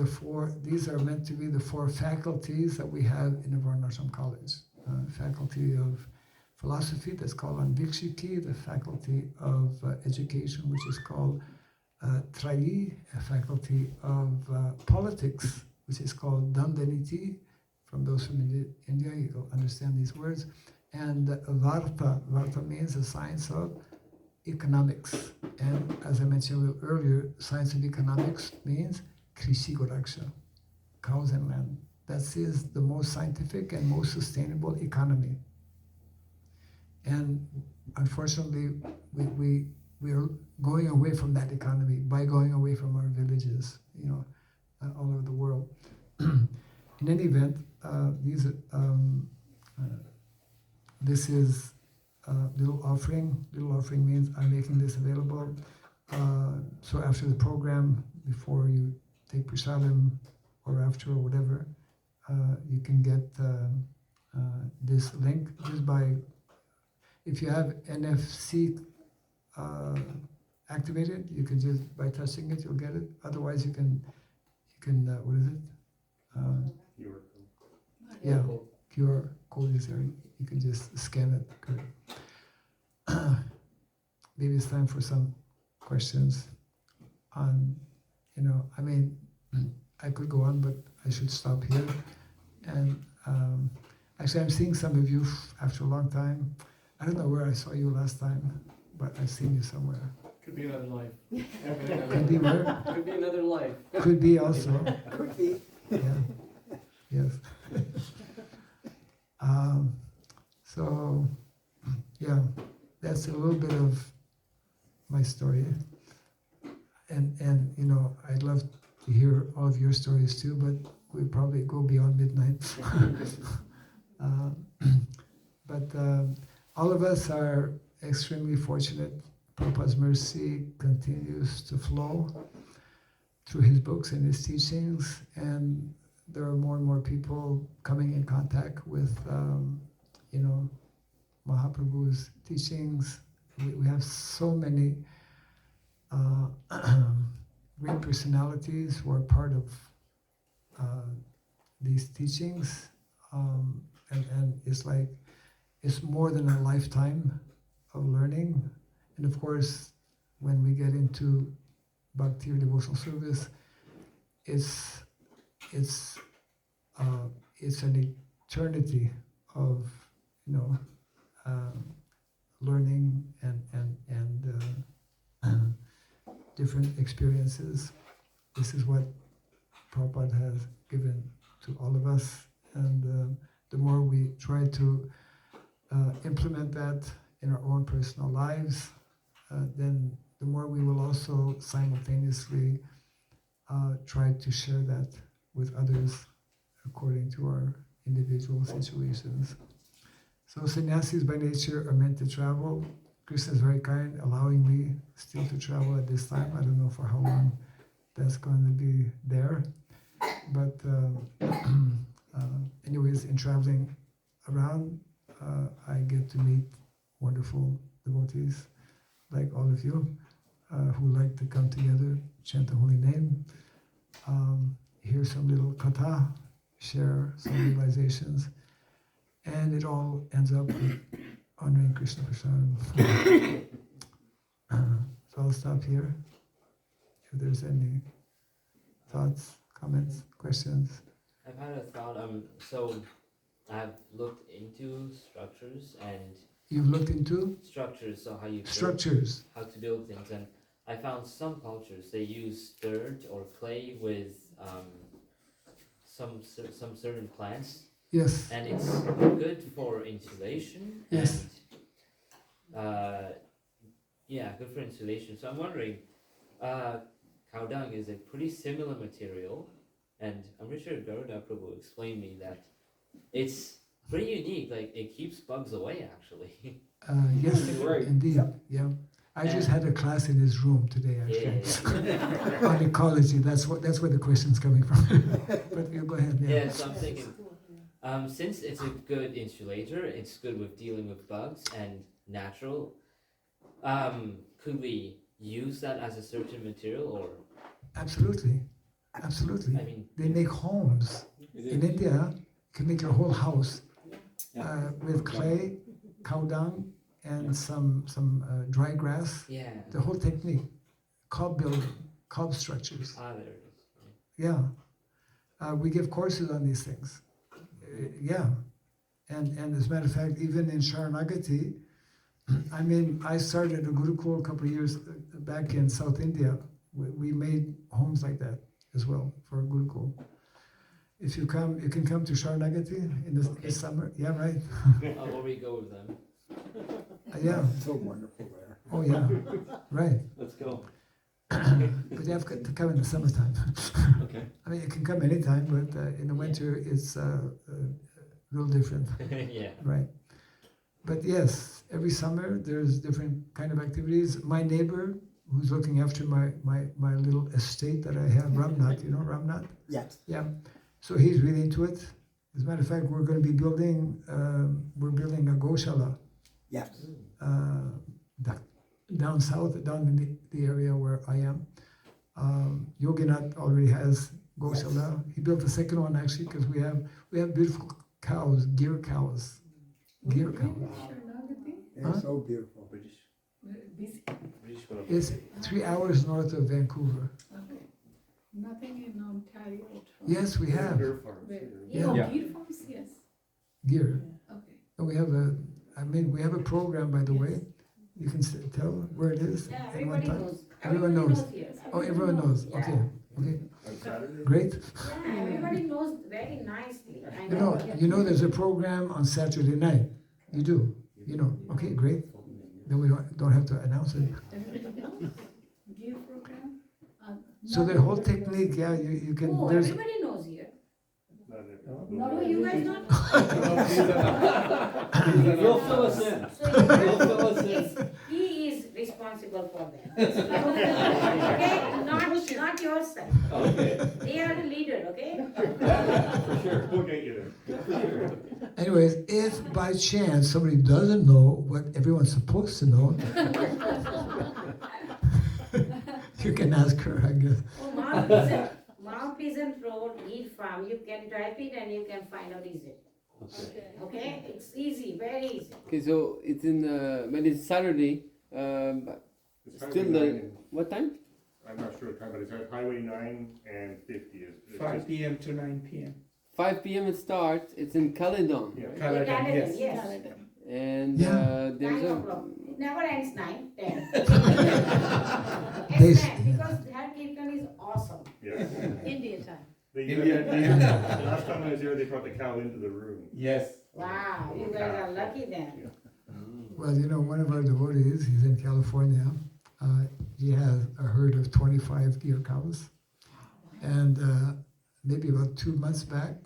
A: meant to be the 4 faculties that we have in the Varnashram College. Faculty of philosophy, that's called Anvikshiki, the faculty of education, which is called Trayi, a faculty of politics, which is called Dandaniti. From those from India, you'll understand these words. And Varta. Varta means the science of economics. And as I mentioned a little earlier, science of economics means Krishi Goraksha, cows and land. That is the most scientific and most sustainable economy. And unfortunately, we are going away from that economy by going away from our villages, all over the world. In any event, this is little offering. Little offering means I'm making this available. So after the program, before you take prasadam, or after, or whatever, you can get this link just by, if you have NFC activated, you can just, by touching it, you'll get it. Otherwise, you can what is it?
C: QR code.
A: Yeah, QR code is there. You can just scan it. Good. Maybe it's time for some questions on, I could go on, but I should stop here. And actually, I'm seeing some of you after a long time. I don't know where I saw you last time, but I've seen you somewhere.
C: Could be another life.
A: Could be where?
C: Could be another life.
A: Could be also.
B: Could be.
A: Yeah. Yes. So, yeah, that's a little bit of my story. And I'd love to hear all of your stories too, but we probably go beyond midnight. But all of us are extremely fortunate. Prabhupada's mercy continues to flow through his books and his teachings, and there are more and more people coming in contact with, Mahaprabhu's teachings. We have so many great personalities who are part of these teachings, and it's more than a lifetime of learning. And of course, when we get into Bhakti or devotional service, it's an eternity of learning and different experiences. This is what Prabhupada has given to all of us, and the more we try to implement that in our own personal lives, then the more we will also simultaneously try to share that with others according to our individual situations. So sannyasis by nature are meant to travel. Krishna is very kind, allowing me still to travel at this time. I don't know for how long that's going to be there. But anyways, in traveling around, I get to meet wonderful devotees like all of you who like to come together, chant the holy name, hear some little katha, share some realizations, and it all ends up with honoring Krishna Prasadam. So I'll stop here. If there's any thoughts, comments, questions.
E: I've had a thought. So I've looked into structures and
A: You've looked into
E: structures. So how you
A: structures.
E: how to build things, and I found some cultures they use dirt or clay with some certain plants,
A: Yes.
E: and it's good for insulation.
A: Yes.
E: And yeah, good for insulation. So I'm wondering, cow dung is a pretty similar material, and I'm pretty sure Garuda Prabhu explained me that it's pretty unique. Like it keeps bugs away, actually.
A: Yes,
C: Right.
A: indeed. Yeah. I just had a class in his room today, actually,
E: Yeah.
A: on ecology. That's where the question's coming from. But you go ahead. Yeah.
E: Yeah, so I'm thinking, since it's a good insulator, it's good with dealing with bugs and natural. Could we use that as a certain material, or
A: Absolutely, absolutely.
E: I mean,
A: They make homes in India. You can make your whole house with clay, cow dung, and some dry grass.
E: yeah.
A: The whole technique, cob building, cob structures.
E: There it is.
A: Yeah, we give courses on these things. Yeah, and as a matter of fact, even in Sharanagati, I mean, I started a Gurukul a couple of years back in South India. We made homes like that as well for Gurukul. If you come, you can come to Sharanagati in this summer. Yeah, right.
E: Where we go with them?
A: Yeah.
B: So wonderful there.
A: Oh, yeah. Right.
C: Let's go.
A: But you have to come in the summertime.
C: Okay.
A: I mean, you can come anytime, but in the winter it's real different.
E: Yeah.
A: Right. But yes, every summer there's different kind of activities. My neighbor, who's looking after my little estate that I have, Ramnath, you know Ramnath?
B: Yes.
A: Yeah. So he's really into it. As a matter of fact, we're going to be building a Goshala
B: Yes.
A: down south, down in the area where I am. Yoginath already has Goshala. He built the second one actually because we have beautiful cows, Gir cows. Gir cows.
D: Sharanagati?
B: They're so beautiful.
D: Busy.
A: It's 3 hours north of Vancouver.
D: Okay. Nothing in Ontario.
A: Yes, we have
D: Where?
A: Yeah.
C: Yeah.
D: Deer farms, yes.
A: Gir.
D: Okay.
A: And we have a program, by the way. You can tell where it is
F: Yeah,
A: at one
F: everybody
A: time.
F: knows.
A: Everyone knows.
F: Yes.
A: Oh, everyone knows.
F: Yeah.
A: Okay. Okay.
B: On Saturday?
A: Great.
F: Yeah, everybody knows very nicely. I
A: You know there's a program on Saturday night. You do. You know. Okay, great. Then we don't have to announce it.
D: Everybody knows? Gear program?
A: So the whole technique, yeah, you can.
F: Oh,
A: There's
F: everybody knows here.
C: No,
F: No, you guys not.
C: You'll fill us in.
F: So
C: You'll fill us in.
F: he is responsible for them. Okay, not yourself.
C: Okay.
F: They are the leader. Okay.
C: For sure. We'll get you there. For sure.
A: Anyways, if by chance somebody doesn't know what everyone's supposed to know, you can ask her, I guess.
F: Oh, Mount Pleasant Road, Eat Farm. You can type it and you can find out easy. Okay, it's easy, very easy.
G: Okay, so it's in when it's Saturday.
H: It's
G: Still
H: Highway
G: the
H: 9 and-
G: what time?
H: I'm not sure what time, but it's at Highway 9 and 50. It's
I: 5
H: just-
I: p.m. to 9 p.m.
G: 5 p.m. it starts. It's in Caledon,
H: Yeah.
I: Caledon,
F: Caledon,
I: yes.
F: yes.
G: and
A: Yeah.
G: there's
F: 9
G: a
F: o'clock. It never ends 9, 10.
A: They-
F: It's 10 because
H: Last time I was there, they brought the cow into the room.
I: Yes.
F: Wow, you guys are lucky then.
A: Well, you know, one of our devotees, he's in California. He has a herd of 25 gear cows. And maybe about 2 months back,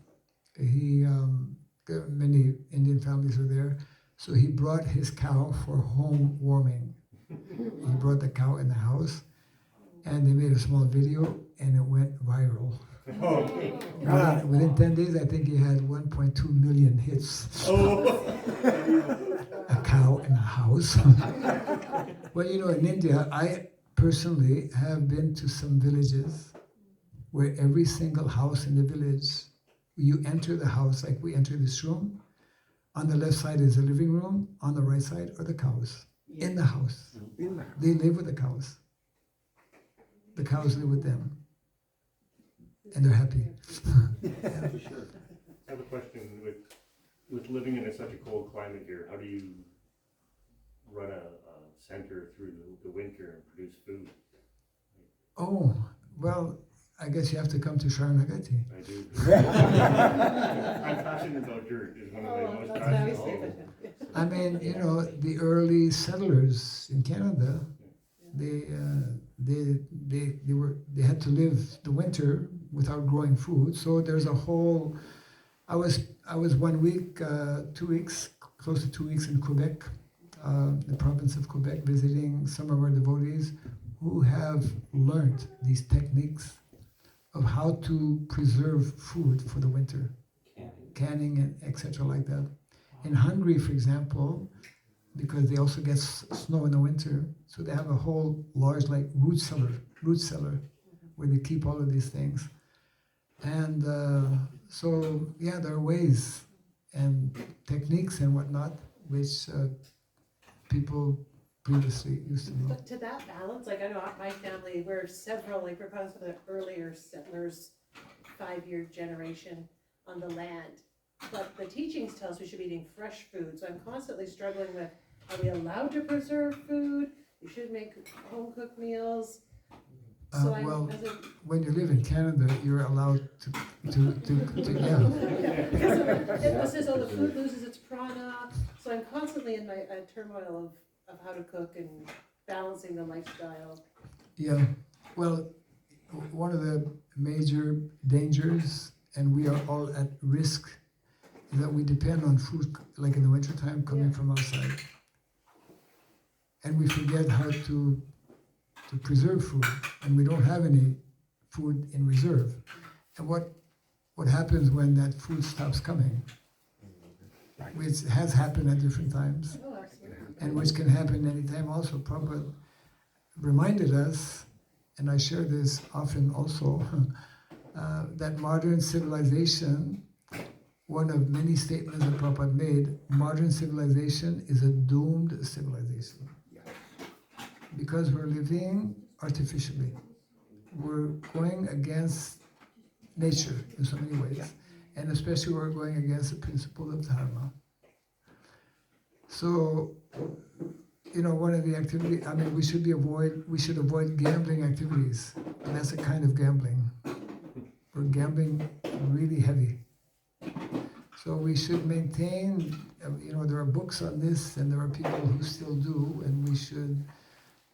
A: many Indian families were there. So he brought his cow for home warming. He brought the cow in the house, and they made a small video, and it went viral. Within 10 days, I think he had 1.2 million hits. A cow in a house. Well, you know, in India, I personally have been to some villages where every single house in the village, you enter the house like we enter this room. On the left side is the living room. On the right side are the cows. In the house. They live with the cows. The cows live with them. And they're happy.
H: Yeah. For sure. I have a question with living in such a cold climate here. How do you run a center through the winter and produce food?
A: Oh, well, I guess you have to come to Sharanagati.
H: I do. I'm passionate about dirt. Is one of my most passionate.
A: I mean, you know, the early settlers in Canada, they had to live the winter without growing food. So there's a whole. I was 1 week, 2 weeks, close to 2 weeks in Quebec, the province of Quebec, visiting some of our devotees who have learned these techniques of how to preserve food for the winter, canning and etc. like that. In Hungary, for example, because they also get snow in the winter, so they have a whole large like root cellar, where they keep all of these things. And so, yeah, there are ways and techniques and whatnot which people previously used to know.
J: But to that balance, like I know my family, we're several, like we're part of the earlier settlers, 5-year generation on the land. But the teachings tell us we should be eating fresh food. So I'm constantly struggling with, are we allowed to preserve food? We should make home cooked meals. So
A: Well, when you live in Canada, you're allowed to yeah.
J: Because it says, oh, the food loses its prana. So I'm constantly in my turmoil of how to cook and balancing the lifestyle.
A: Yeah, well, one of the major dangers, and we are all at risk, is that we depend on food, like in the wintertime, coming from outside. And we forget how to preserve food, and we don't have any food in reserve. And what happens when that food stops coming, which has happened at different times, and which can happen anytime also. Prabhupada reminded us, and I share this often also, that modern civilization, one of many statements that Prabhupada made, modern civilization is a doomed civilization. Because we're living artificially. We're going against nature in so many ways. And especially we're going against the principle of dharma. So, you know, one of the activities, I mean, we should avoid gambling activities. And that's a kind of gambling. We're gambling really heavy. So we should maintain, you know, there are books on this, and there are people who still do, and we should,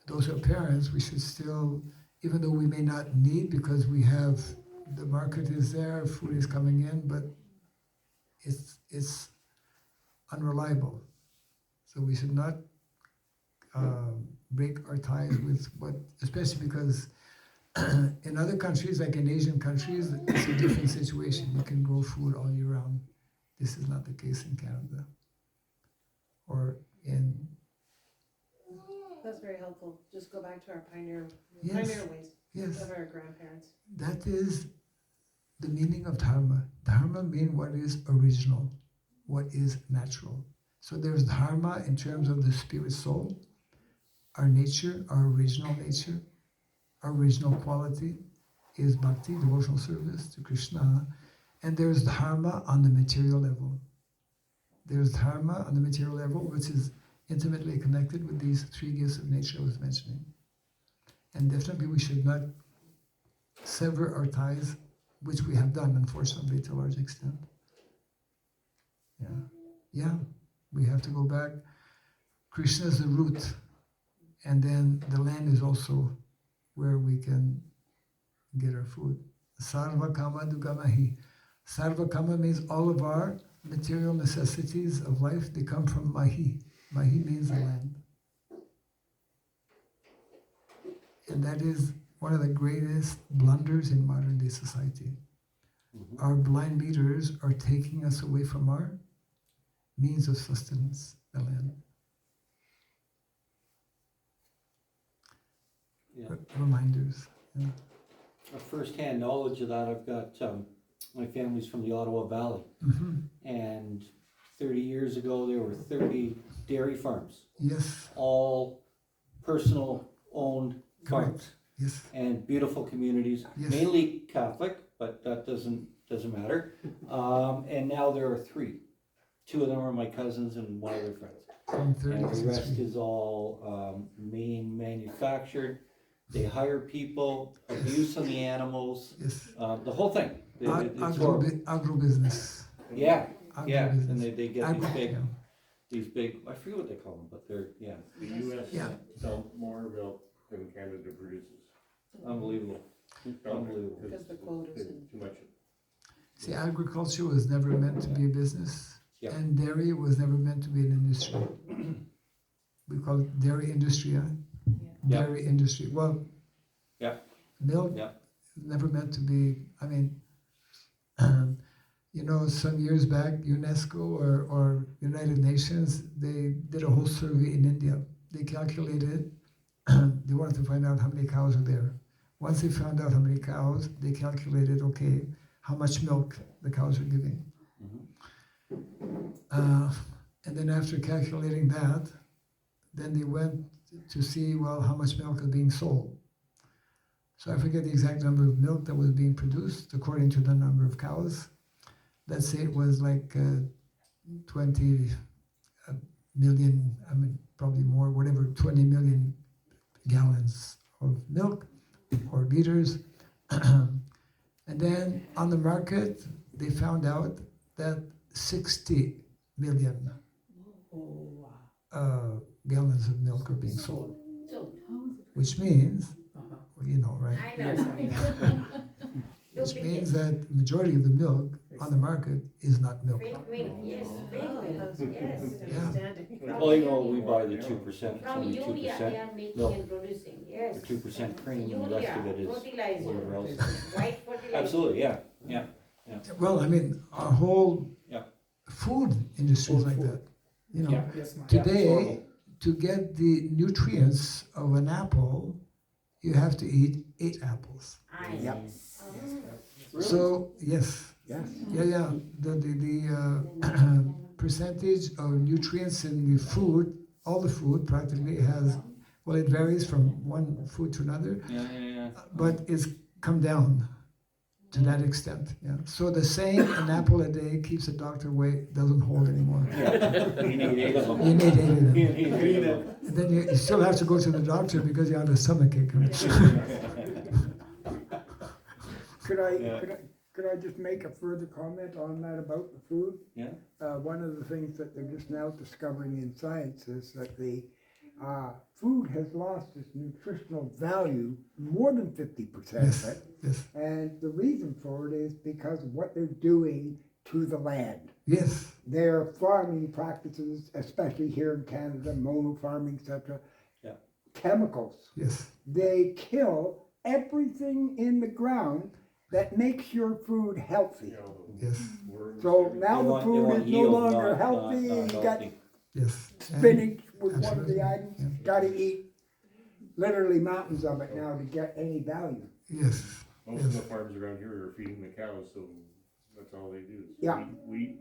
A: those who are parents, we should still, even though we may not need, because we have, the market is there, food is coming in, but it's unreliable. So we should not break our ties with what, especially because in other countries, like in Asian countries, it's a different situation. You can grow food all year round. This is not the case in Canada or in.
J: That's very helpful. Just go back to our pioneer ways
A: Yes.
J: of our grandparents.
A: That is the meaning of dharma. Dharma means what is original, what is natural. So there's dharma in terms of the spirit soul, our nature, our original nature, our original quality is bhakti, devotional service to Krishna. And there's dharma on the material level. There's dharma on the material level, which is intimately connected with these 3 gifts of nature I was mentioning. And definitely we should not sever our ties which we have done, unfortunately, to a large extent. Yeah, we have to go back. Krishna is the root, and then the land is also where we can get our food. Sarva kama dugamahi. Sarva kama means all of our material necessities of life, they come from mahi. Mahi means the land. And that is one of the greatest blunders in modern day society. Our blind leaders are taking us away from our means of sustenance, the land.
I: Yeah.
A: Reminders. Yeah.
I: A first-hand knowledge of that, I've got, my family's from the Ottawa Valley. And 30 years ago, there were 30 dairy farms,
A: Yes,
I: all personal owned farms.
A: yes,
I: And beautiful communities,
A: Yes.
I: mainly Catholic, but that doesn't matter. And now there are 3. 2 of them are my cousins and one of their friends.
A: from 30
I: And the
A: to
I: rest
A: 3.
I: is all main manufactured. They hire people, abuse on the animals,
A: Yes.
I: the whole thing. It's horrible.
A: Agro-business.
I: Yeah, yeah, and
A: Agro-business.
I: they get
A: Yeah.
I: these big, I forget what they call them, but they're, yeah,
H: The US
A: Yeah.
H: sells more milk than Canada produces.
I: unbelievable. Unbelievable.
J: Because the quotas and.
H: Too much.
A: See, agriculture was never meant to be a business,
I: Yeah.
A: and dairy was never meant to be an industry. We call it dairy industry, huh?
I: Yeah.
A: Dairy industry. Well,
I: Yeah.
A: milk
I: Yeah.
A: never meant to be. I mean, some years back, UNESCO or United Nations, they did a whole survey in India. They calculated. They wanted to find out how many cows are there. Once they found out how many cows, they calculated, okay, how much milk the cows are giving. And then after calculating that, then they went to see, well, how much milk is being sold. So I forget the exact number of milk that was being produced according to the number of cows. Let's say it was like 20 million, I mean, probably more, whatever, 20 million gallons of milk or liters. And then on the market, they found out that 60 million gallons of milk are being sold, which means, well, you know, right?
F: I know.
A: Which means that majority of the milk on the market is not milk.
F: Fake milk, yes, fake
J: Oh,
F: milk,
J: that's
F: yes.
J: understanding.
I: Well, we buy the 2%, it's
F: From
I: only
F: urea they
I: 2%.
F: are making
I: milk.
F: and producing, yes.
I: The 2% cream and the rest of it is
F: fertilizer,
I: whatever else.
F: white fertilizer.
I: Absolutely, yeah.
A: Well, I mean, our whole
I: Yeah.
A: food industry is like
I: Food.
A: that. You know,
I: Yeah.
B: Yes, ma'am.
A: today, to get the nutrients of an apple, you have to eat 8 apples.
B: Yep.
A: So, yes,
B: Yes.
A: yeah. The percentage of nutrients in the food, all the food practically has, well, it varies from one food to another,
I: Yeah.
A: but it's come down to that extent. Yeah. So the saying an apple a day keeps a doctor away doesn't hold anymore.
I: Yeah. You need 8 of them.
A: You need 8 of them.
I: You need 8 of them.
A: And then you still have to go to the doctor because you have a stomachache.
I: Yeah.
B: Could I just make a further comment on that about the food?
I: Yeah.
B: One of the things that they're just now discovering in science is that the food has lost its nutritional value more than 50%
A: Yes,
B: of it.
A: yes,
B: And the reason for it is because of what they're doing to the land.
A: yes,
B: Their farming practices, especially here in Canada, mono farming, etc.
I: Yeah.
B: Chemicals.
A: yes,
B: They kill everything in the ground that makes your food healthy.
A: yes,
B: So now
I: They
B: the
I: want
B: food is no
I: yield,
B: longer
I: not
B: healthy. You got
I: healthy.
A: yes. And-
B: spinach was one of
A: Absolutely,
B: the items.
A: yeah.
B: Got to eat literally mountains of it now to get any value.
A: Yes,
H: Most of the farms around here are feeding the cows, so that's all they do. is
B: Yeah.
H: Wheat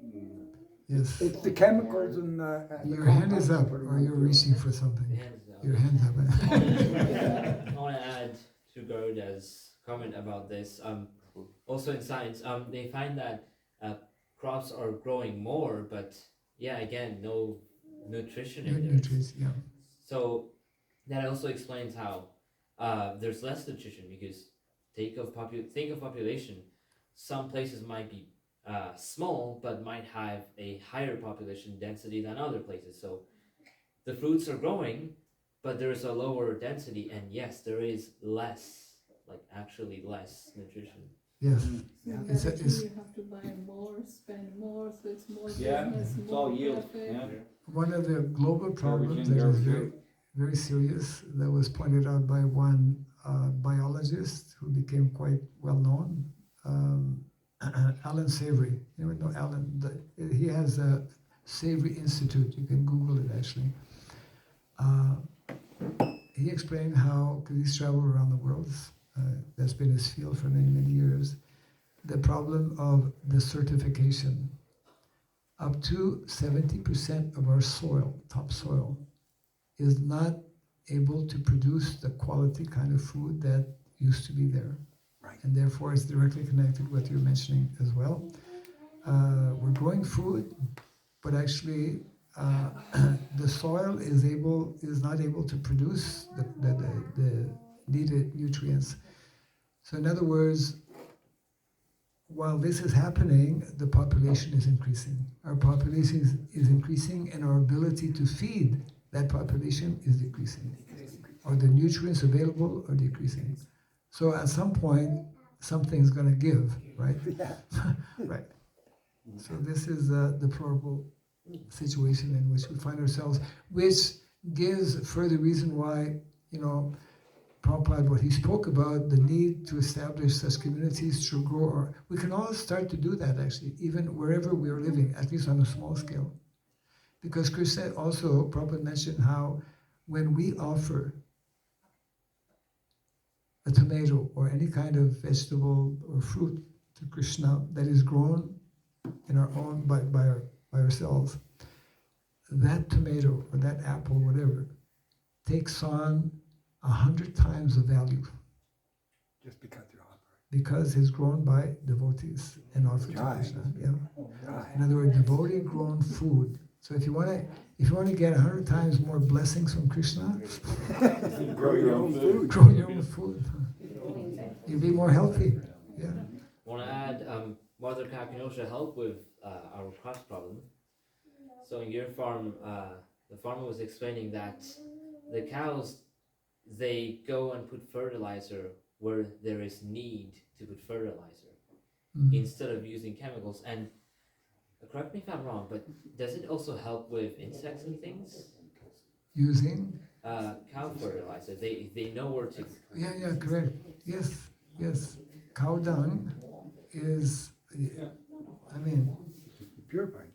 A: yes.
B: It's the chemicals and the
A: Your hand is
B: compounds
A: up,
B: put
A: or
B: in
A: you're
B: it.
A: reaching for something.
E: Hands down.
A: Your hand's up.
E: I want to add to Garuda's comment about this. Also in science, they find that crops are growing more, but yeah, again, no nutrition in there.
A: Nutrients, yeah.
E: So that also explains how there's less nutrition because think of population. some places might be small, but might have a higher population density than other places. So the fruits are growing, but there's a lower density, and yes, there is less, like actually less nutrition.
A: Yes.
D: So
A: It's a-
D: indirectly
A: it's-
D: you have to buy more, spend more, so it's more
I: Yeah,
D: business,
I: it's all
D: more
I: yield,
D: profit.
I: yeah.
A: One of the global problems
I: in,
A: that is
I: garbage
A: very, very serious, that was pointed out by one biologist who became quite well known, Alan Savory. You know Alan? He has a Savory Institute. You can Google it actually. He explained how, because he's traveled around the world, that's been his field for many, many years, the problem of desertification. Up to 70% of our soil, topsoil, is not able to produce the quality kind of food that used to be there.
B: Right.
A: And therefore it's directly connected with what you're mentioning as well. We're growing food, but actually the soil is not able to produce the needed nutrients. So in other words, while this is happening, the population is increasing. Our population is increasing, and our ability to feed that population is decreasing. Or the nutrients available are decreasing. So at some point, something's going to give, right? Right. So this is the deplorable situation in which we find ourselves, which gives further reason why, Prabhupada, what he spoke about, the need to establish such communities to grow, or we can all start to do that actually, even wherever we are living, at least on a small scale. Because Krishna also, Prabhupada mentioned how when we offer a tomato or any kind of vegetable or fruit to Krishna that is grown in our own, by ourselves, that tomato or that apple, whatever, takes on 100 times the value.
B: Just because you're offering.
A: Because it's grown by devotees and offered to
B: Right.
A: Krishna. Yeah.
B: Right.
A: In other words, devotee grown food. So if you want to get 100 times more blessings from Krishna,
B: Grow your own food.
A: grow your own food. You'll be more healthy. Yeah.
E: Want to add, Mother cow can also help with our cross problem. So in your farm, the farmer was explaining that the cows, they go and put fertilizer where there is need to put fertilizer instead of using chemicals. And correct me if I'm wrong, but does it also help with insects and things?
A: Using?
E: Cow fertilizer. They know where to.
A: Yeah, correct. Yes. Cow dung is,
B: Purified.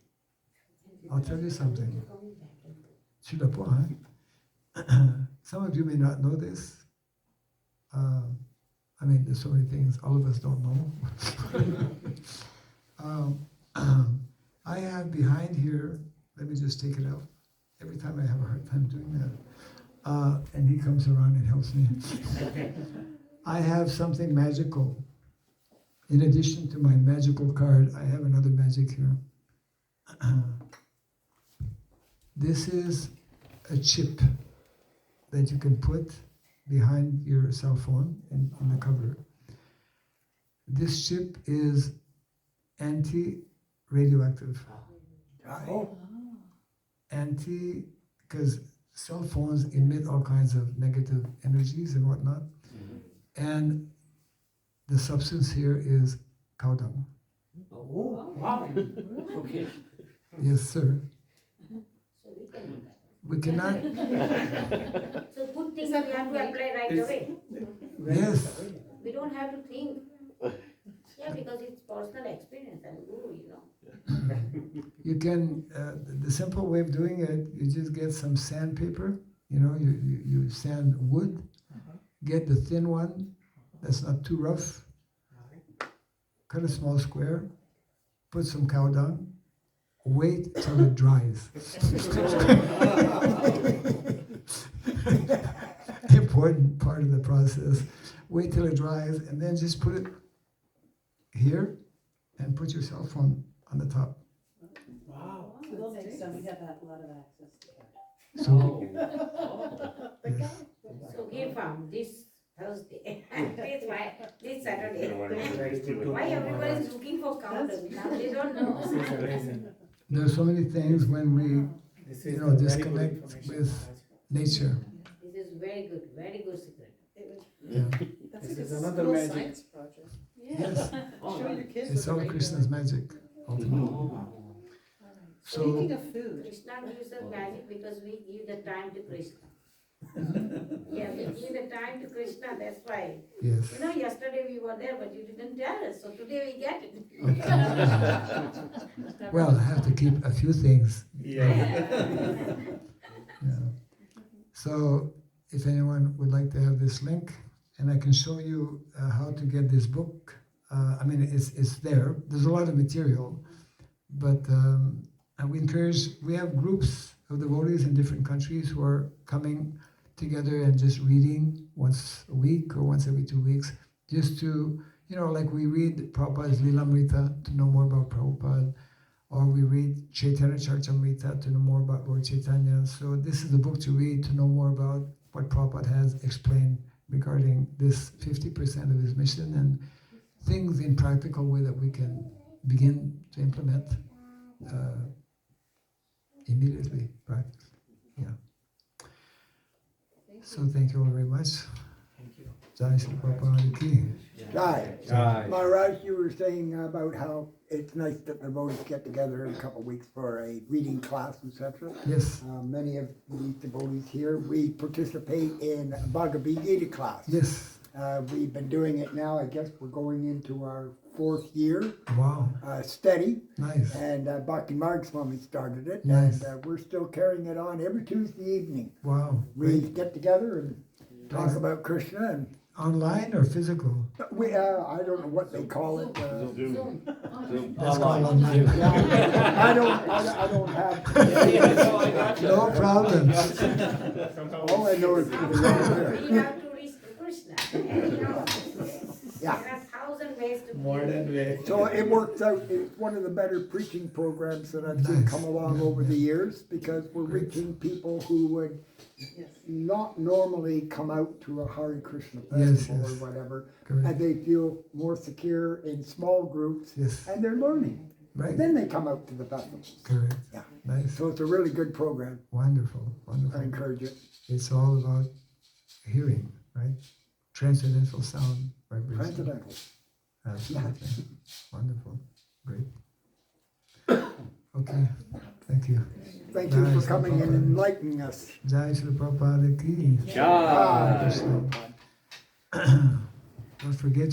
A: I'll tell you something. Tu l'as pas, hein? Some of you may not know this. There's so many things all of us don't know. I have behind here, let me just take it out. Every time I have a hard time doing that. And he comes around and helps me. I have something magical. In addition to my magical card, I have another magic here. This is a chip that you can put behind your cell phone in the cover. This chip is anti-radioactive.
B: Oh.
A: Because cell phones emit all kinds of negative energies and whatnot. And the substance here is cow dung.
E: Oh, wow. Okay.
A: Yes, sir. We cannot.
F: So good things we have to apply right away.
A: Yes.
F: We don't have to think. Yeah, because it's personal experience and guru.
A: You can, the simple way of doing it, you just get some sandpaper, you sand wood, get the thin one that's not too rough, cut a small square, put some cow dung, wait till it dries. Important part of the process. Wait till it dries and then just put it here and put your cell phone on the top.
J: Wow. So next time we have a lot of access to that.
A: So,
F: So give farm this Thursday, this Saturday. Why everybody is looking for counters? Now they don't know.
K: This is amazing.
A: There are so many things when we,
K: This
A: you
K: is
A: know,
K: the very good
A: disconnect
K: information.
A: with nature.
F: This is very good secret.
A: Yeah.
J: That's
K: This
J: like
K: is
J: a
K: another
J: school
K: magic.
J: science project.
A: Yes,
E: Oh,
J: Show
E: right.
J: your kids.
A: it's
J: what
A: all
J: they're
A: Krishna's
J: doing.
A: magic, ultimately.
E: Oh.
A: So,
J: Speaking of food,
F: Krishna gives the magic because we give the time to Krishna. Yeah, we give the time to Krishna, that's why.
A: yes.
F: You know, yesterday we were there, but you didn't tell us, so today we get it.
A: Well, I have to keep a few things.
K: Yeah.
A: Yeah. So, if anyone would like to have this link, and I can show you how to get this book. I mean, it's there. There's a lot of material, but and we have groups of devotees in different countries who are coming together and just reading once a week or once every 2 weeks, just to, you know, like we read Prabhupada's Lilamrita to know more about Prabhupada, or we read Chaitanya Charitamrita to know more about Lord Chaitanya. So this is the book to read to know more about what Prabhupada has explained regarding this 50% of his mission and things in practical way that we can begin to implement immediately, practically. Yeah. So thank you all very much.
K: Thank you.
A: Jai Shri Prabhupada ki.
B: Jai.
G: Jai.
B: Maharaj, you were saying about how it's nice that the devotees get together in a couple of weeks for a reading class, etc.
A: Yes,
B: Many of these devotees here, we participate in Bhagavad Gita class.
A: yes.
B: We've been doing it now, I guess we're going into our 4th year,
A: Wow,
B: steady.
A: nice.
B: And Bhakti Swami started it,
A: Nice.
B: and we're still carrying it on every Tuesday evening.
A: Wow,
B: We
A: great.
B: get together and talk
A: Nice.
B: about Krishna, and
A: Online or physical?
B: we, I don't know what they call it.
H: Zoom.
A: That's called online.
B: I don't have.
A: No problem.
B: All I know is
F: We
B: the wrong
F: have to reach to Krishna. Anyhow,
B: Yeah.
F: there are 1,000 ways to.
K: Modern way.
B: So it works out, it's one of the better preaching programs that I've seen
A: Nice.
B: come along over the years, because we're reaching people who would
J: yes.
B: not normally come out to a Hare Krishna
A: Yes,
B: festival
A: yes.
B: or whatever,
A: Correct.
B: and they feel more secure in small groups,
A: Yes,
B: and they're learning.
A: right.
B: Then they come out to the festivals.
A: Correct.
B: Yeah.
A: Nice.
B: So it's a really good program.
A: Wonderful,
B: I
A: wonderful.
B: encourage it.
A: It's all about hearing, right? Transcendental sound vibration.
B: Transcendental.
A: Absolutely. Wonderful. Great. Okay. Thank you.
B: Thank you for
A: Nice.
B: coming and enlightening us.
A: Jai Shri Prabhupada ki.
G: Jai.
A: Krishna. Don't forget